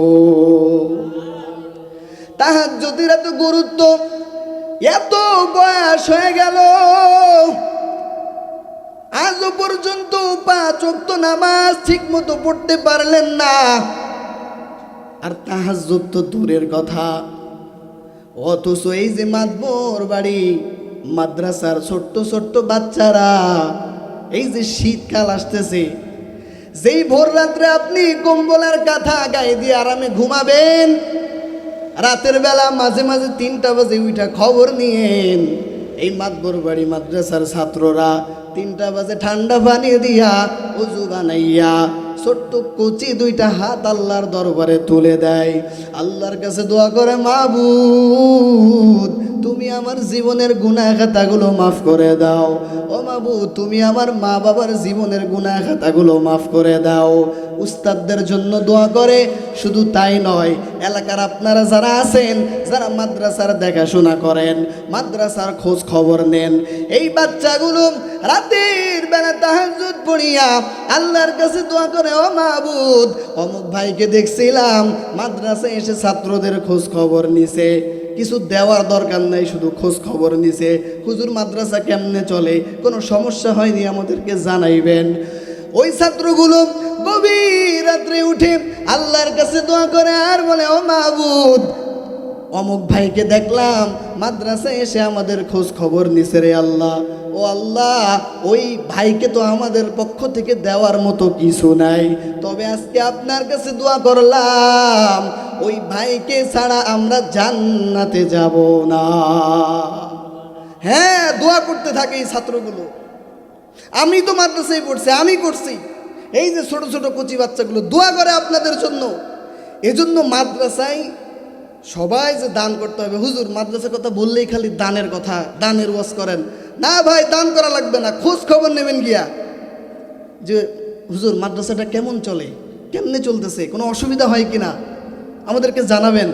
তাহাজ্জুদের এত গুরুত্ব, এত বয়স হয়ে গেল আজও পর্যন্ত 5 ওয়াক্ত নামাজ ঠিক মতো পড়তে পারলেন না। আর তাহাজ্জুদ তো দূরের কথা, অথচ এই যে মাতবর বাড়ি মাদ্রাসার ছোট্ট ছোট্ট বাচ্চারা, এই যে শীতকাল আসতেছে, যেই ভোর রাত্রে আপনি কম্বলের কাঁথা গায়ে দিয়ে আরামে ঘুমাবেন, রাতের বেলা মাঝে মাঝে 3টা বাজে উঠা খবর নিয়েন, এই মাতবর বাড়ি মাদ্রাসার ছাত্ররা 3টা বাজে ঠান্ডা পানি দিয়া ওযু বানাইয়া ছোট্ট কচি 2টা হাত আল্লাহর দরবারে তুলে দেয়, আল্লাহর কাছে দোয়া করে, মাবুদ তুমি আমার জীবনের গুনাহ খাতাগুলো মাফ করে দাও। ও মাবুদ তুমি আমার মা বাবার জীবনের গুনাহ খাতাগুলো মাফ করে দাও। উস্তাদদের জন্য দোয়া করে, শুধু তাই নয়, এলাকার আপনারা যারা আছেন, যারা মাদ্রাসার দেখাশোনা করেন, মাদ্রাসার খোঁজ খবর নেন, এই বাচ্চাগুলো রাতের বেলা তাহাজ্জুদ পড়িয়া আল্লাহর কাছে দোয়া করে, ও মাবুদ অমুক ভাইকে দেখছিলাম মাদ্রাসায় এসে ছাত্রদের খোঁজ খবর নিছে, কিছু দেওয়ার দরকার নাই, শুধু খোঁজ খবর নিছে, হুজুর মাদ্রাসা কেমনে চলে, কোনো সমস্যা হয়নি আমাদেরকে জানাইবেন। ওই ছাত্রগুলো গভীর রাত্রে উঠে আল্লাহর কাছে দোয়া করে আর বলে, ও মাবুদ অমুক ভাইকে দেখলাম মাদ্রাসায় এসে আমাদের খোঁজ খবর নিছে রে আল্লাহ। ও আল্লাহ ওই ভাইকে তো আমাদের পক্ষ থেকে দেওয়ার মতো কিছু নাই, তবে আজকে আপনার কাছে দোয়া করলাম ওই ভাইকে ছাড়া আমরা জান্নাতে যাব না। হ্যাঁ, দোয়া করতে থাকে এই ছাত্রগুলো। আমি তো মাদ্রাসায় পড়ছি, আমি করছি, এই যে ছোট ছোট কচি বাচ্চাগুলো দোয়া করে আপনাদের জন্য। এজন্য মাদ্রাসায় সবাই যে দান করতে হবে, হুজুর মাদ্রাসার কথা বললেই খালি দানের কথা, দানের ওয়াজ করেন না, ভাই দান করা লাগবে না, খোঁজ খবর নেবেন গিয়া যে হুজুর মাদ্রাসাটা কেমন চলে, কেমনে চলতেছে, কোনো অসুবিধা হয় কিনা আমাদেরকে জানাবেন,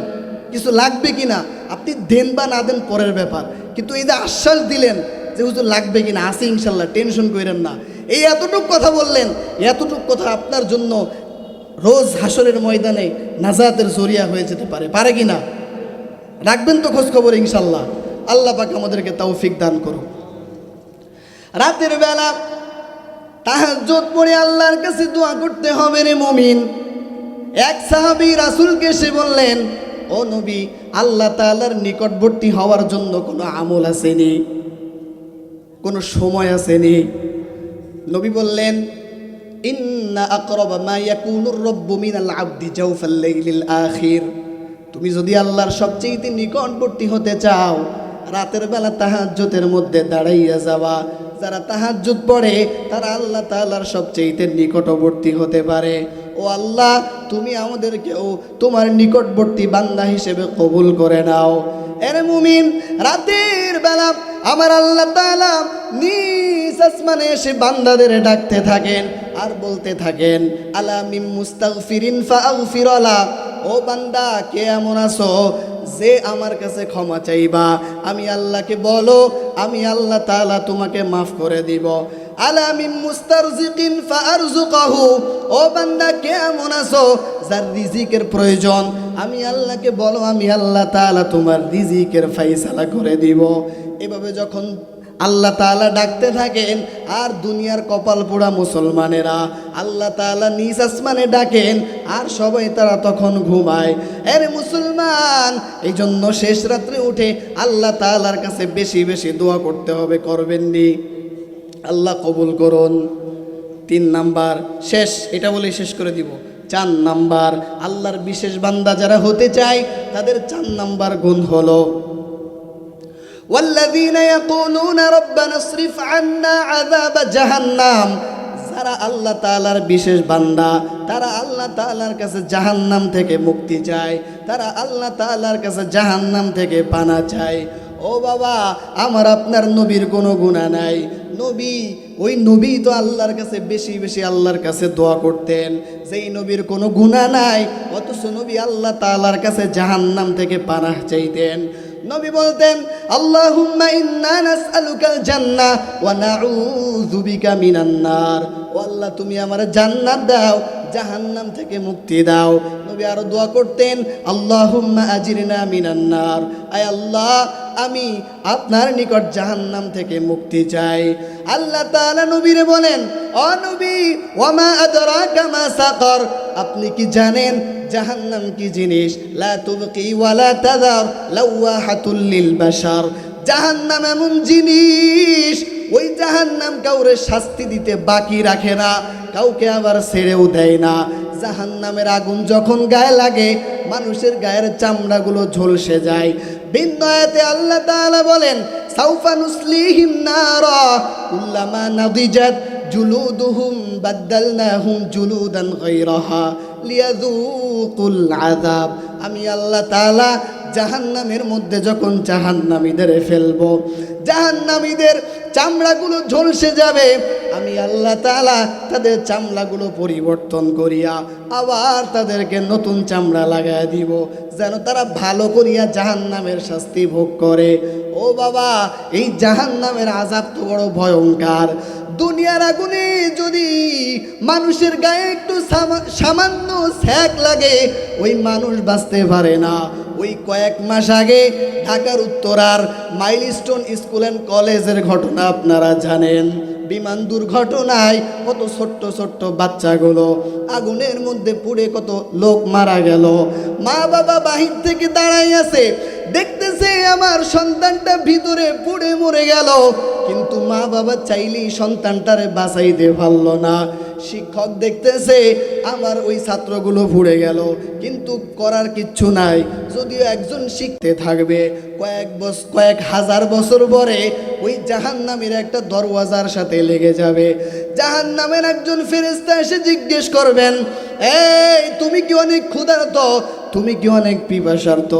কিছু লাগবে কিনা। আপনি দেন বা না দেন পরের ব্যাপার, কিন্তু এই যে আশ্বাস দিলেন যে হুজুর লাগবে কিনা, আছে ইনশাল্লাহ, টেনশন করেন না, এই এতটুক কথা বললেন, এতটুক কথা আপনার জন্য রোজ হাসরের ময়দানে নাজাতের জরিয়া হয়ে যেতে পারে, পারে কি না? রাখবেন তো খোঁজ খবর ইনশাল্লাহ। আল্লাহ পাক আমাদেরকে তৌফিক দান করুন। রাতের বেলা তাহাজ্জুদ পড়ে আল্লাহর কাছে দোয়া করতে হবে রে মুমিন। এক সাহাবী রাসূলকে এসে বললেন, ও নবী, আল্লাহ তাআলার নিকটবর্তী হওয়ার জন্য কোনো আমল আসেনি, কোনো সময় আসেনি? নবী বললেন, ইন্না আকরাবা মা ইয়াকুনুর রাব্বু মিনাল আবদি জাওফাল লাইলিল আখির। তুমি যদি আল্লাহর সবচেয়ে নিকটবর্তী হতে চাও, রাতের বেলা তাহাজ্জুদের মধ্যে দাঁড়াইয়া যাওয়া। যারা তাহাজ্জুদ পড়ে তারা আল্লাহ তাআলার সবচেয়ে নিকটবর্তী হতে পারে। ও আল্লাহ, তুমি আমাদেরকেও তোমার নিকটবর্তী বান্দা হিসেবে কবুল করে নাও। এরে মুমিন, রাতের বেলা আমার আল্লাহ তাআলা নিজ আসমানে এসে বান্দাদের ডাকতে থাকেন আর বলতে থাকেন, আলা মিন মুস্তাগফিরিন ফাগফির লা। ও বান্দা, কে এমন আছো যে আমার কাছে ক্ষমা চাইবা? আমি আল্লাহকে বলো, আমি আল্লাহ তাআলা তোমাকে মাফ করে দিব। আলা মিন মুস্তারজিকিন ফারজুকহু। ও বান্দা, কে এমন আছো যার রিজিকের প্রয়োজন? আমি আল্লাহকে বলো, আমি আল্লাহ তাআলা তোমার রিজিকের ফায়সালা করে দিব। এভাবে যখন আল্লাহ তাআলা ডাকতে থাকেন আর দুনিয়ার কপাল পোড়া মুসলমানেরা আল্লাহ তাআলা নিজ আসমানে ডাকেন আর সবাই তারা তখন ঘুমায়। আরে মুসলমান, এই জন্য শেষ রাত্রে উঠে আল্লাহ তাআলার কাছে বেশি বেশি দোয়া করতে হবে, করবেননি? আল্লাহ কবুল করুন। 3 নাম্বার শেষ, এটা বলে শেষ করে দিব। 4 নাম্বার, আল্লাহর বিশেষ বান্দা যারা হতে চায় তাদের 4 নাম্বার গুণ হলো, ওয়াল্লাযীনা ইয়াকুলুনা রাব্বানা ইসরিফ আন্না আযাবা জাহান্নাম। যারা আল্লাহ তাআলার বিশেষ বান্দা, তারা আল্লাহ তাআলার কাছে জাহান্নাম থেকে মুক্তি চায়, তারা আল্লাহ তাআলার কাছে জাহান্নাম থেকে পানা চায়। ও বাবা, আমার আপনার নবীর কোনো গুনাহ নাই। নবী, ওই নবী তো আল্লাহর কাছে বেশি বেশি আল্লাহর কাছে দোয়া করতেন, যেই নবীর কোনো গুনাহ নাই, অথচ নবী আল্লাহ তাআলার কাছে জাহান্নাম থেকে পানাহ চাইতেন। নবী বলতেন, আল্লাহুম্মা ইন্না নাসআলুকাল জান্নাহ ওয়া নাউযু বিকা মিনান নার। ও আল্লাহ, তুমি আমার জান্নাত দাও, জাহান্নাম থেকে মুক্তি দাও। নবী আরো দোয়া করতেন, আল্লাহুম্মা আজিরনা মিনান নার। আয় আল্লাহ, আমি আপনার নিকট জাহান্নাম থেকে মুক্তি চাই। আল্লাহ তাআলা নবীরে বলেন, ও নবী, ওয়ামা আদরাকা মা সাকর। আপনি কি জানেন জাহান্নাম কি জিনিস? লা তুবকি ওয়ালা তাযার লাওয়াহাতুল লিল বাশার। জাহান্নাম এমন জিনিস, ওই জাহান্নাম কাউরে শাস্তি দিতে বাকি রাখে না, কাউকে আবার ছেড়েও দেয় না। জাহান্নামের আগুন যখন গায়ে লাগে, মানুষের গায়ের চামড়াগুলো ঝলসে যায়। ভিন্ন আয়াতে আল্লাহ তাআলা বলেন, সাউফা নুসলিহিম নারা কুল্লামা নাদিজাত জুলুদুহুম বাদদালনাহুম জুলুদান গায়রাহা লিয়াযুকুল আযাব। আমি আল্লাহ তাআলা জাহান্নামের মধ্যে যখন জাহান্নামীদের ফেলবো, জাহান্নামীদের চামড়াগুলো ঝলসে যাবে, আমি আল্লাহ তাআলা তাদের চামড়াগুলো পরিবর্তন করিয়া আবার তাদেরকে নতুন চামড়া লাগায় দিব, যেন তারা ভালো করিয়া জাহান্নামের শাস্তি ভোগ করে। ও বাবা, এই জাহান্নামের আযাব তো বড় ভয়ঙ্কর। দুনিয়ার আগুনে যদি মানুষের গায়ে একটু সামান্য ছ্যাঁক লাগে, ওই মানুষ বাঁচতে পারে না। ওই কয়েক মাস আগে ঢাকার উত্তরার মাইলস্টোন স্কুল অ্যান্ড কলেজের ঘটনা আপনারা জানেন। বিমান দুর্ঘটনায় কত ছোট্ট ছোট্ট বাচ্চাগুলো আগুনের মধ্যে পুড়ে কত লোক মারা গেল। মা বাবা বাহির থেকে দাঁড়াই আছে, দেখতেছে আমার সন্তানটা ভিতরে পুড়ে মরে গেল, কিন্তু মা বাবা চাইলেই সন্তানটারে বাঁচাইতে পারল না। শিক্ষক দেখতেছে আমার ওই ছাত্রগুলো পুড়ে গেল, কিন্তু করার কিচ্ছু নাই। যদিও একজন শিখতে থাকবে, কয়েক হাজার বছর পরে ওই জাহান্নামের একটা দরওয়াজার সাথে লেগে যাবে। জাহান্নামের একজন ফেরেশতা এসে জিজ্ঞেস করবেন, এই তুমি কি অনেক ক্ষুধার্ত, তুমি কি অনেক পিপাসার্ত?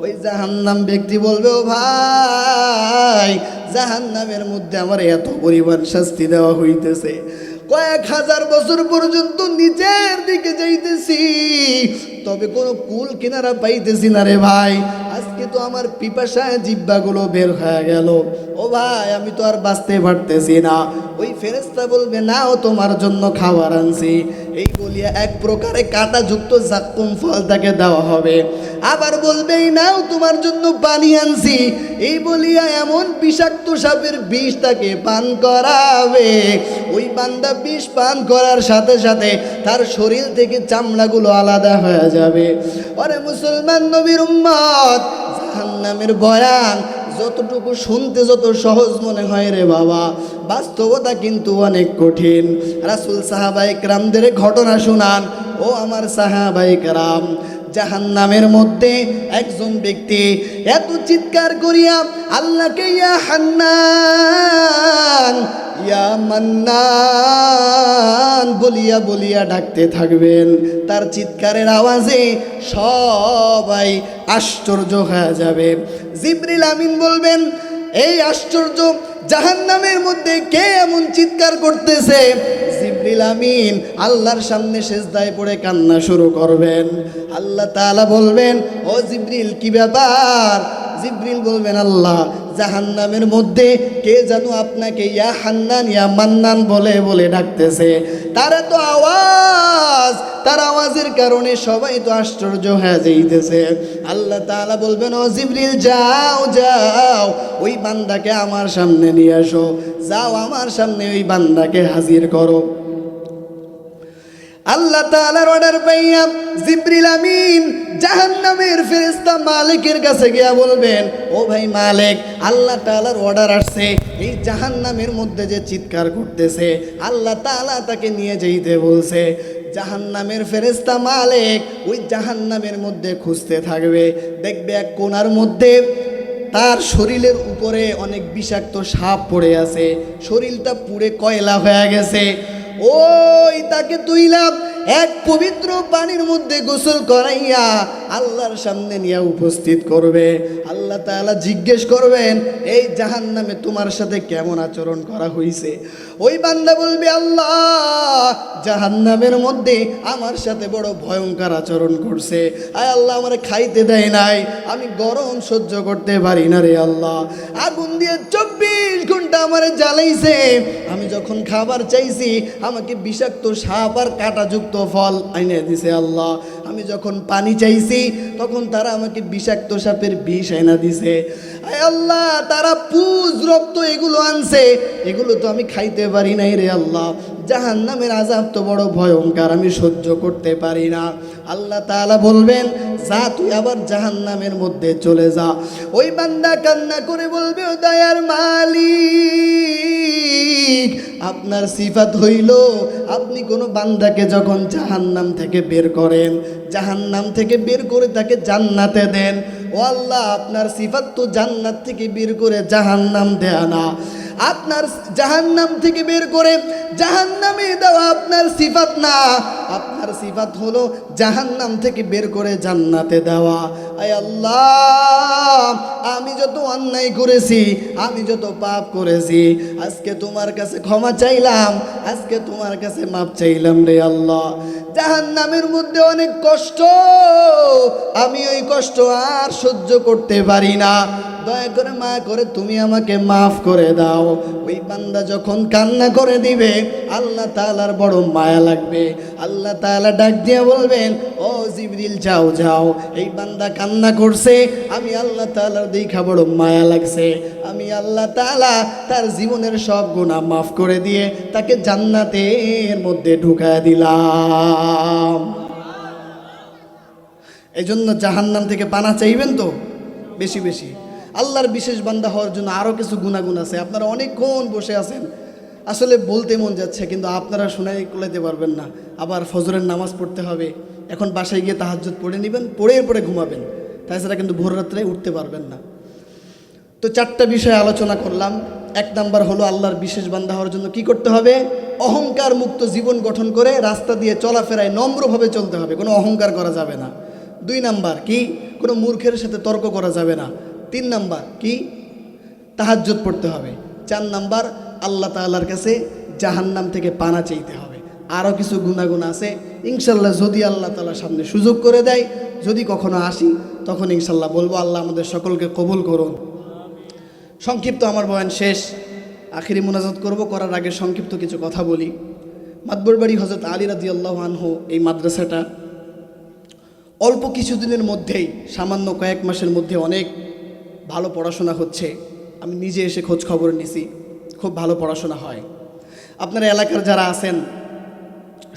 ওই জাহান্নাম ব্যক্তি বলবে, ও ভাই, জাহান্নামের মধ্যে আমার এত পরিমাণ শাস্তি দেওয়া হইতেছে, কয়েক হাজার বছর পর্যন্ত নিচের দিকে যাইতেছি, তবে কোনো কুল কিনারা পাইতেছি না রে ভাই। আজকে তো আমার পিপাসায় জিহ্বাগুলো বের হয়ে গেল, ও ভাই আমি তো আর বাঁচতে পারতেছি না। ওই ফেরেশতা বলবে, না ও তোমার জন্য খাবার আনছি। এই বলিয়া এক প্রকারে কাঁটাযুক্ত জাক্কুম ফল তাকে দেওয়া হবে। আবার বলবে, এই নাও তোমার জন্য পানি আনছি। এই বলিয়া এমন বিষাক্ত সাপের বিষ তাকে পান করাবে। ওই বান্দা বিষ পান করার সাথে সাথে তার শরীর থেকে চামড়াগুলো আলাদা হয়ে যাবে। আরে মুসলমান নবীর উম্মত, জাহান্নামের ভয়ান যতটুকু শুনতে যত সহজ মনে হয় রে বাবা, বাস্তবতা কিন্তু অনেক কঠিন। রাসূল সাহাবায়ে কেরামদের ঘটনা শুনান। ও আমার সাহাবায়ে কেরাম, জাহান্নামের মধ্যে একজন ব্যক্তি এত চিৎকার করিয়া আল্লাহকে ইয়া হান্নান ইয়া মান্নান বলিয়া বলিয়া ডাকতে থাকবেন। তার চিৎকারের আওয়াজে সবাই আশ্চর্য হয়ে যাবে। জিবরিল আমিন বলবেন, এই আশ্চর্য, জাহান্নামের মধ্যে কে এমন চিৎকার করতেছে? জিবরিল আমিন আল্লাহর সামনে সিজদায় পড়ে কান্না শুরু করবেন। আল্লাহ তাআলা বলবেন, ও জিবরিল কি ব্যাপার? জিবরিল বলবেন, আল্লাহ, জাহান্নামের মধ্যে কে যেন আপনাকে ইয়া হান্নান ইয়া মান্নান বলে বলে ডাকতেছে। তারা তো আওয়াজ, তার আওয়াজের কারণে সবাই তো আশ্চর্য হয়ে যাইতেছে। আল্লাহ তাআলা বলবেন, ও জিবরিল যাও যাও, ওই বান্দাকে আমার সামনে নিয়ে আসো, যাও আমার সামনে ওই বান্দাকে হাজির করো। আল্লাহ তাআলার অর্ডার পাইয়া জিবরিল আমিন জাহান্নামের ফেরেশতা মালিকের কাছে গিয়া বলবেন, ও ভাই মালিক, আল্লাহ তাআলার অর্ডার আসছে, এই জাহান্নামের মধ্যে যে চিৎকার করতেছে আল্লাহ তাআলা তাকে নিয়ে যাইতে বলছে। জাহান্নামের ফেরেশতা মালিক ওই জাহান্নামের মধ্যে খুঁজতে থাকবে, দেখবে এক কোণার মধ্যে তার শরীরের উপরে অনেক বিষাক্ত সাপ পড়ে আছে, শরীরটা পুড়ে কয়লা হয়ে গেছে। ওই তাকে তুইলা এক পবিত্র পানির মধ্যে গোসল করাইয়া আল্লাহর সামনে নিয়ে উপস্থিত করবে। আল্লাহ তাআলা জিজ্ঞেস করবেন, এই জাহান্নামে তোমার সাথে কেমন আচরণ করা হয়েছে? ওই বান্দা বলবে, আল্লাহ, জাহান্নামের মধ্যে আমার সাথে বড় ভয়ঙ্কর আচরণ করছে। আয় আল্লাহ, আমারে খাইতে দেয় নাই, আমি গরম সহ্য করতে পারি না রে আল্লাহ, আগুন দিয়ে 24 ঘন্টা আমারে জ্বালাইছে, আমি যখন খাবার চাইছি আমাকে বিষাক্ত সাপ আর কাঁটাযুক্ত ফল আইনে দিছে আল্লাহ, আমি যখন পানি চাইছি তখন তারা আমাকে বিষাক্ত সাপের বিষ আইনা দিছে। আয় আল্লাহ, তারা পুজ রক্ত এগুলো আনছে, এগুলো তো আমি খাইতে পারি নাই রে আল্লাহ, জাহান্নামের আযাব তো বড় ভয়ঙ্কর, আমি সহ্য করতে পারি না। আল্লাহ তাআলা বলবেন, যা তুই আবার জাহান্নামের মধ্যে চলে যা। ওই বান্দা কান্না করে বলবে, ও দয়ার মালিক, আপনার সিফাত হইল আপনি কোনো বান্দাকে যখন জাহান্নাম থেকে বের করেন, জাহান্নাম থেকে বের করে তাকে জান্নাতে দেন। ও আল্লাহ, আপনার সিফাত তো জান্নাত থেকে বের করে জাহান্নাম দেয়া না। আপনার জাহান্নাম থেকে বের করে জাহান্নামে দেওয়া আপনার সিফাত না, আপনার সিফাত হলো জাহান্নাম থেকে বের করে জান্নাতে দেওয়া। আয় আল্লাহ, আমি যত অন্যায় করেছি, আমি যত পাপ করেছি, আজকে তোমার কাছে ক্ষমা চাইলাম, আজকে তোমার কাছে মাপ চাইলাম রে আল্লাহ। জাহান্নামের মধ্যে অনেক কষ্ট, আমি ওই কষ্ট আর সহ্য করতে পারি না, দয়া করে মায়া করে তুমি আমাকে মাফ করে দাও। ওই বান্দা যখন কান্না করে দিবে, আল্লাহ তাআলার বড় মায়া লাগবে। আল্লাহ তাআলা ডাক দিয়ে বলবেন, ও জিবরিল যাও যাও, এই বান্দা কান্না করছে, আমি আল্লাহ তাআলার দেখা বড় মায়া লাগছে, আমি আল্লাহ তাআলা তার জীবনের সব গুনাহ মাফ করে দিয়ে তাকে জান্নাতের মধ্যে ঢুকায় দিলাম। এই জন্য জাহান্নাম থেকে পানা চাইবেন তো বেশি বেশি। আল্লাহর বিশেষ বান্দা হওয়ার জন্য আরও কিছু গুণাগুণ আছে। আপনারা অনেকক্ষণ বসে আছেন, আসলে বলতে মন যাচ্ছে, কিন্তু আপনারা শোনাই কুলাইতে পারবেন না। আবার ফজরের নামাজ পড়তে হবে, এখন বাসায় গিয়ে তাহাজ্জুদ পড়ে নেবেন, পড়ে ঘুমাবেন, তাছাড়া কিন্তু ভোর রাত্রে উঠতে পারবেন না। তো 4টা বিষয় আলোচনা করলাম। 1 নাম্বার হলো আল্লাহর বিশেষ বান্দা হওয়ার জন্য কি করতে হবে? অহংকার মুক্ত জীবন গঠন করে রাস্তা দিয়ে চলাফেরায় নম্রভাবে চলতে হবে, কোনো অহংকার করা যাবে না। 2 নাম্বার কি? কোনো মূর্খের সাথে তর্ক করা যাবে না। 3 নাম্বার কি? তাহাজ্জুদ পড়তে হবে। 4 নাম্বার আল্লাহ তাআলার কাছে জাহান্নাম থেকে পানা চাইতে হবে। আরও কিছু গুণাগুণ আছে, ইনশাল্লাহ যদি আল্লাহ তাআলা সামনে সুযোগ করে দেয়, যদি কখনো আসি, তখন ইনশাল্লাহ বলবো। আল্লাহ আমাদের সকলকে কবুল করুন। সংক্ষিপ্ত আমার বয়ান শেষ, আখিরি মুনাজাত করব, করার আগে সংক্ষিপ্ত কিছু কথা বলি। মাতবর বাড়ি হযরত আলী রাদিয়াল্লাহু আনহু, এই মাদ্রাসাটা অল্প কিছুদিনের মধ্যেই, সামান্য কয়েক মাসের মধ্যে অনেক ভালো পড়াশোনা হচ্ছে। আমি নিজে এসে খোঁজ খবর নিছি, খুব ভালো পড়াশোনা হয়। আপনারা এলাকার যারা আছেন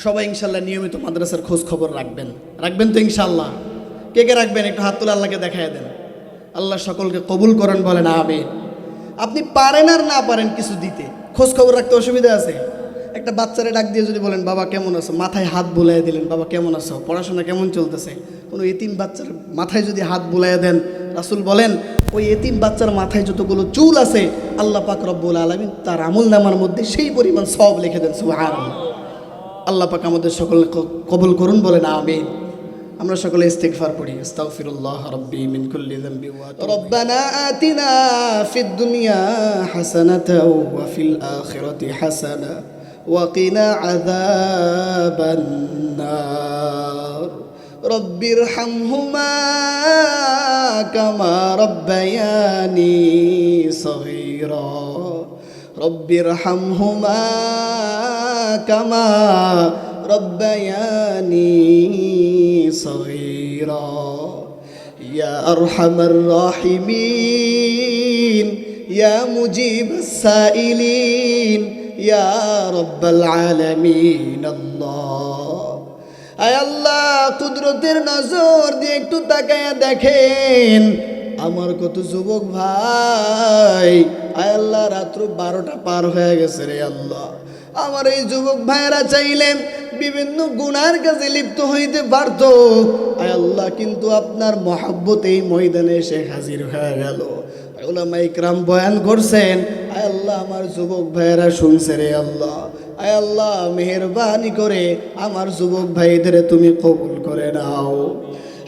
সবাই ইনশাল্লাহ নিয়মিত মাদ্রাসার খোঁজ খবর রাখবেন তো ইনশাল্লাহ? কে কে রাখবেন? একটু হাত তুলে আল্লাহকে দেখায় দেন। আল্লাহ সকলকে কবুল করেন, বলেন আমিন। আপনি পারেন আর না পারেন কিছু দিতে, খোঁজ খবর রাখতে অসুবিধা আছে? একটা বাচ্চারে ডাক দিয়ে যদি বলেন, বাবা কেমন আছো, মাথায় হাত বুলাইয়া দিলেন, বাবা কেমন আছো, পড়াশোনা কেমন চলতেছে, কোনো এতিম বাচ্চার মাথায় যদি হাত বুলাইয়া দেন, রাসূল বলেন ওই এতিম বাচ্চার মাথায় যতগুলো চুল আছে আল্লাহ পাক রব্বুল আলামিন তার আমলনামার মধ্যে সেই পরিমাণ সওয়াব লিখে দেন। সুবহানাল্লাহ। আল্লাহ পাক আমাদের সকলকে কবুল করুন, বলেন আমিন। আমরা সকলে ইস্তিগফার পড়ি। আস্তাগফিরুল্লাহ রাব্বি মিন কুল্লি যামবি ওয়া রব্বানা আতিনা ফিদ দুনিয়া হাসানাতাও ওয়া ফিল আখিরাতি হাসানা ওয়া কিনা আযাবান নার। রব্বিরহামহুমা কামা রব্বায়ানি সগীরা। রব্বিরহামহুমা কামা রব্বায়ানি সগীরা। ইয়া আরহামার রাহিমিন, ইয়া মুজিবাস সাইলিন, ইয়া রাব্বাল আলামিন। আল্লাহ, আয় আল্লাহ, কুদরতের নজর দিয়ে একটু তাকায়া দেখেন আমার কত যুবক ভাই। আয় আল্লাহ, রাত্র 12টা পার হয়ে গেছে রে আল্লাহ। আমার এই যুবক ভাইয়েরা চাইলে বিভিন্ন গুনার কাজে লিপ্ত হইতে পারত, আয় আল্লাহ, কিন্তু আপনার মহব্বত এই ময়দানে এসে হাজির হয়ে গেল। উলামা ইকরাম বয়ান করছেন, আয় আল্লাহ, আমার যুবক ভাইয়েরা শুনছে রে আল্লাহ। আয় আল্লাহ, মেহেরবানি করে আমার যুবক ভাইদের তুমি কবুল করে নাও।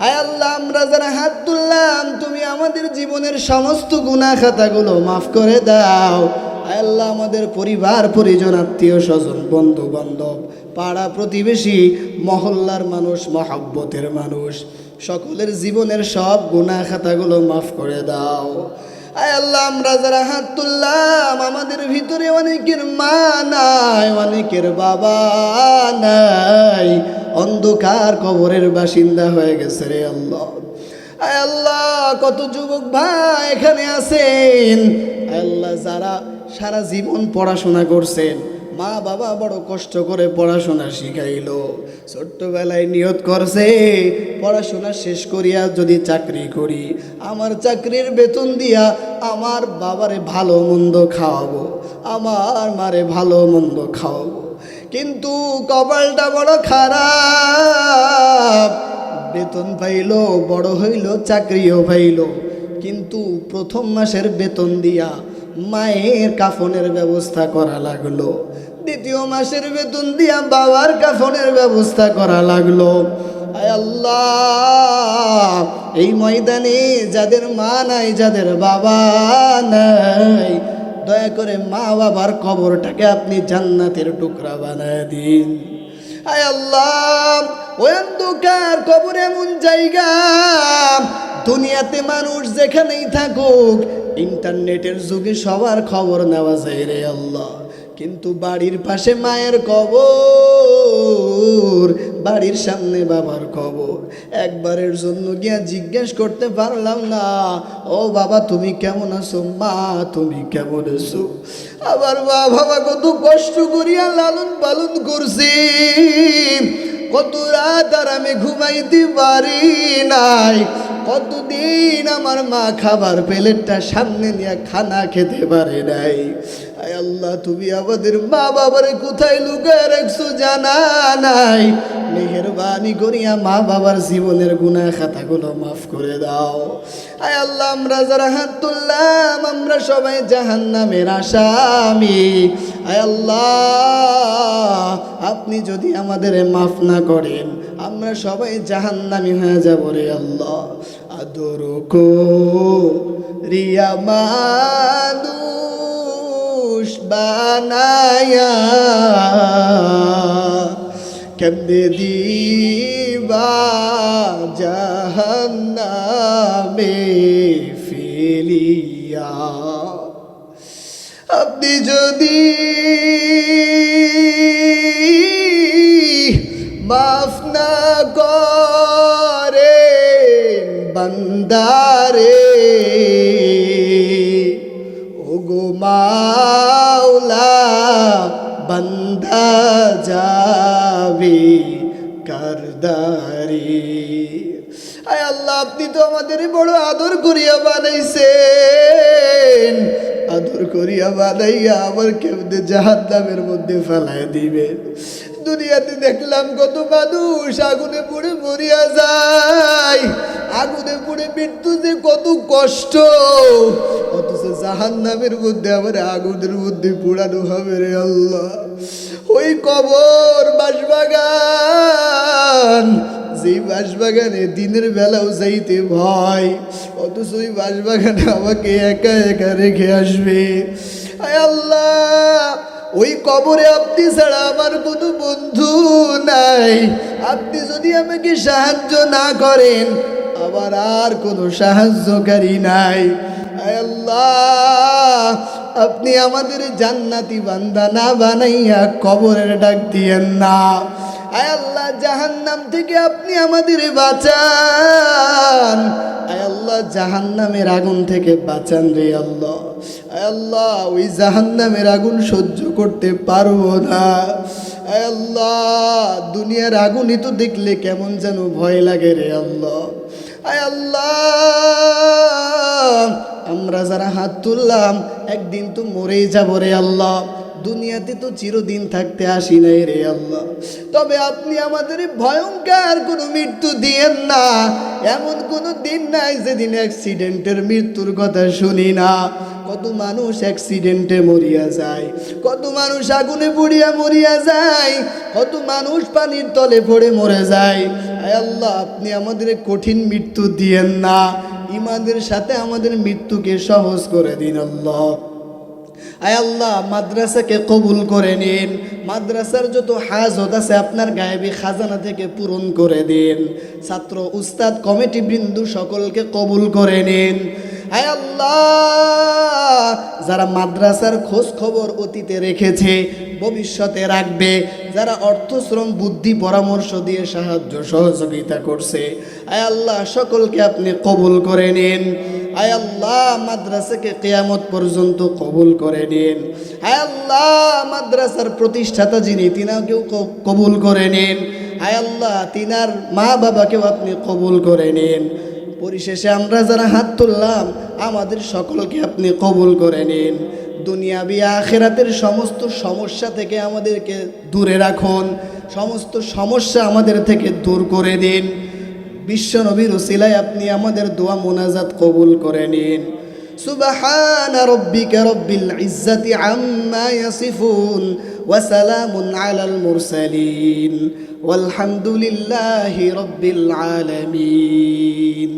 আয় আল্লাহ, আমরা যারা হাত তুললাম, তুমি আমাদের জীবনের সমস্ত গুনাহ খাতাগুলো মাফ করে দাও। আয় আল্লাহ, আমাদের পরিবার পরিজন, আত্মীয় স্বজন, বন্ধু বান্ধব, পাড়া প্রতিবেশী, মহল্লার মানুষ, মহব্বতের মানুষ, সকলের জীবনের সব গুনাহ খাতাগুলো মাফ করে দাও। আয় আল্লাহ, আমরা যারা হাত তুললাম, আমাদের ভিতরে অনেকের মা নাই, অনেকের বাবা নাই, অন্ধকার কবরের বাসিন্দা হয়ে গেছে রে আল্লাহ। আয় আল্লাহ, কত যুবক ভাই এখানে আছেন, আয় আল্লাহ, যারা সারা জীবন পড়াশোনা করছেন, মা বাবা বড় কষ্ট করে পড়াশোনা শিখাইলো, ছোট্টবেলায় নিয়ত করছে পড়াশোনা শেষ করিয়া যদি চাকরি করি, আমার চাকরির বেতন দিয়া আমার বাবারে ভালো মন্দ খাওয়াবো, আমার মারে ভালো মন্দ খাওয়াবো। কিন্তু কপালটা বড় খারাপ, বেতন পাইলো, বড় হইল, চাকরিও পাইলো, কিন্তু প্রথম মাসের বেতন দিয়া মায়ের কাফনের ব্যবস্থা করা লাগলো। দ্বিতীয় মাসের বেতন দিয়া বাবার কাফনের ব্যবস্থা করা লাগলো। আয় আল্লাহ, এই ময়দানে যাদের মা নাই, যাদের বাবা নাই, দয়া করে মা বাবার কবরটাকে আপনি জান্নাতের টুকরা বানায় দিন। আয় আল্লাহ, ওই অন্ধকার কবর এমন জায়গা, দুনিয়াতে মানুষ যেখানেই থাকুক ইন্টারনেটের যুগে সবার খবর নেওয়া যায় রে আল্লাহ, কিন্তু বাড়ির পাশে মায়ের কবর, বাড়ির সামনে বাবার কবর, একবারের জন্য গিয়া জিজ্ঞেস করতে পারলাম না, ও বাবা তুমি কেমন আছো, মা তুমি কেমন আছো? আবার মা বাবা কত কষ্ট করিয়া লালন পালন করছি, কত রাত আর আমি ঘুমাইতে পারি নাই, কতদিন আমার মা খাবার প্লেটটা সামনে নিয়ে খানা খেতে পারে নাই। আয় আল্লাহ, তুমি আমাদের মা বাবারে কোথায় লুকায় রাখছো জানা নাই, মেহেরবানি করিয়া মা বাবার জীবনের গুনাহ খাতাগুলো মাফ করে দাও। আয় আল্লাহ, আমরা যারা হাত তুললাম আমরা সবাই জাহান্নামের আসামি। আয় আল্লাহ, আপনি যদি আমাদের মাফ না করেন আমরা সবাই জাহান্নামী হয়ে যাব রে আল্লাহ। আদর করিয়া মানুষ বানায়া কেমনে দিবা জাহান্নামে ফেলিয়া, আপনি যদি মাফ না করেন বান্দারে, ওগো মাওলা বান্দা যাবে কারদারি। আয় আল্লাহ, আপনি তো আমাদের বড় আদর করিয়া বানাইছেন, আদর করিয়া বানাইয়া আবার কেমনে জাহান্নামের মধ্যে ফেলায় দিবেন। দুনিয়াতে দেখলাম কত মানুষ আগুনে পুড়ে মরিয়া যায়, আগুনে পুড়ে মৃত্যু যে কত কষ্ট, অথচ জাহান্নামের মধ্যে আবার আগুনের মধ্যে পোড়ানো হবে রে আল্লাহ। ওই কবর বাঁশবাগান, যে বাঁশবাগানে দিনের বেলাও যাইতে ভয়, অথচ ওই বাঁশবাগানে আমাকে একা একা রেখে আসবে। আয় আল্লাহ, ওই কবরে আপনি ছাড়া আমার কোনো বন্ধু নাই, আপনি যদি আমাকে সাহায্য না করেন আবার আর কোনো সাহায্যকারী নাই। আয় আল্লাহ, আপনি আমাদের জান্নাতি বান্দা না বানাইয়া কবরের ডাক দিয়েন না। আয় আল্লাহ, জাহান্নাম থেকে আপনি আমাদের বাঁচান। আয় আল্লাহ, জাহান্নামের আগুন থেকে বাঁচান রে আল্লাহ। আয় আল্লাহ, ওই জাহান্নামের আগুন সহ্য করতে পারবো না। আয় আল্লাহ, দুনিয়ার আগুনই তো দেখলে কেমন যেন ভয় লাগে রে আল্লাহ। আয় আল্লাহ, আমরা যারা হাত তুললাম একদিন তো মরেই যাব রে আল্লাহ, দুনিয়াতে তো চিরদিন থাকতে আসি নাই রে আল্লাহ। তবে আপনি আমাদের ভয়ঙ্কর কোনো মৃত্যু দিয়েন না, এমন কোনো দিন নাই যেদিন অ্যাক্সিডেন্টের মৃত্যুর কথা শুনি না। কত মানুষ অ্যাক্সিডেন্টে মরিয়া যায়, কত মানুষ আগুনে পুড়িয়া মরিয়া যায়, কত মানুষ পানির তলে পড়ে মরে যায়। আয় আল্লাহ, আপনি আমাদের কঠিন মৃত্যু দিয়েন না, ইমানের সাথে আমাদের মৃত্যুকে সহজ করে দিন আল্লাহ। আয় আল্লাহ, মাদ্রাসাকে কবুল করে নিন, মাদ্রাসার যত হাজত আছে আপনার গায়েবী খাজানা থেকে পূরণ করে দিন। ছাত্র উস্তাদ কমিটি বৃন্দু সকলকে কবুল করে নিন। আয় আল্লাহ, যারা মাদ্রাসার খোঁজ খবর অতীতে রেখেছে ভবিষ্যতে রাখবে, যারা অর্থ শ্রম বুদ্ধি পরামর্শ দিয়ে সাহায্য সহযোগিতা করছে, আয় আল্লাহ সকলকে আপনি কবুল করে নিন। আয় আল্লাহ, মাদ্রাসাকে কিয়ামত পর্যন্ত কবুল করে নিন। আয় আল্লাহ, মাদ্রাসার প্রতিষ্ঠাতা যিনি তিনাকেও কবুল করে নিন। আয় আল্লাহ, তিনার মা বাবাকেও আপনি কবুল করে নিন। পরিশেষে আমরা যারা হাত তুললাম আমাদের সকলকে আপনি কবুল করে নিন। দুনিয়াবি আখিরাতের সমস্ত সমস্যা থেকে আমাদেরকে দূরে রাখুন, সমস্ত সমস্যা আমাদের থেকে দূর করে দিন। বিশ্ব নবীর উসিলায় আপনি আমাদের দোয়া মোনাজাত কবুল করে নিন। সুবহানা রাব্বিকা রাব্বিল ইজ্জাতি আম্মা ইয়াসিফুন ওয়া সালামুন আলাল মুরসালিন ওয়ালহামদুলিল্লাহি রাব্বিল আলামিন।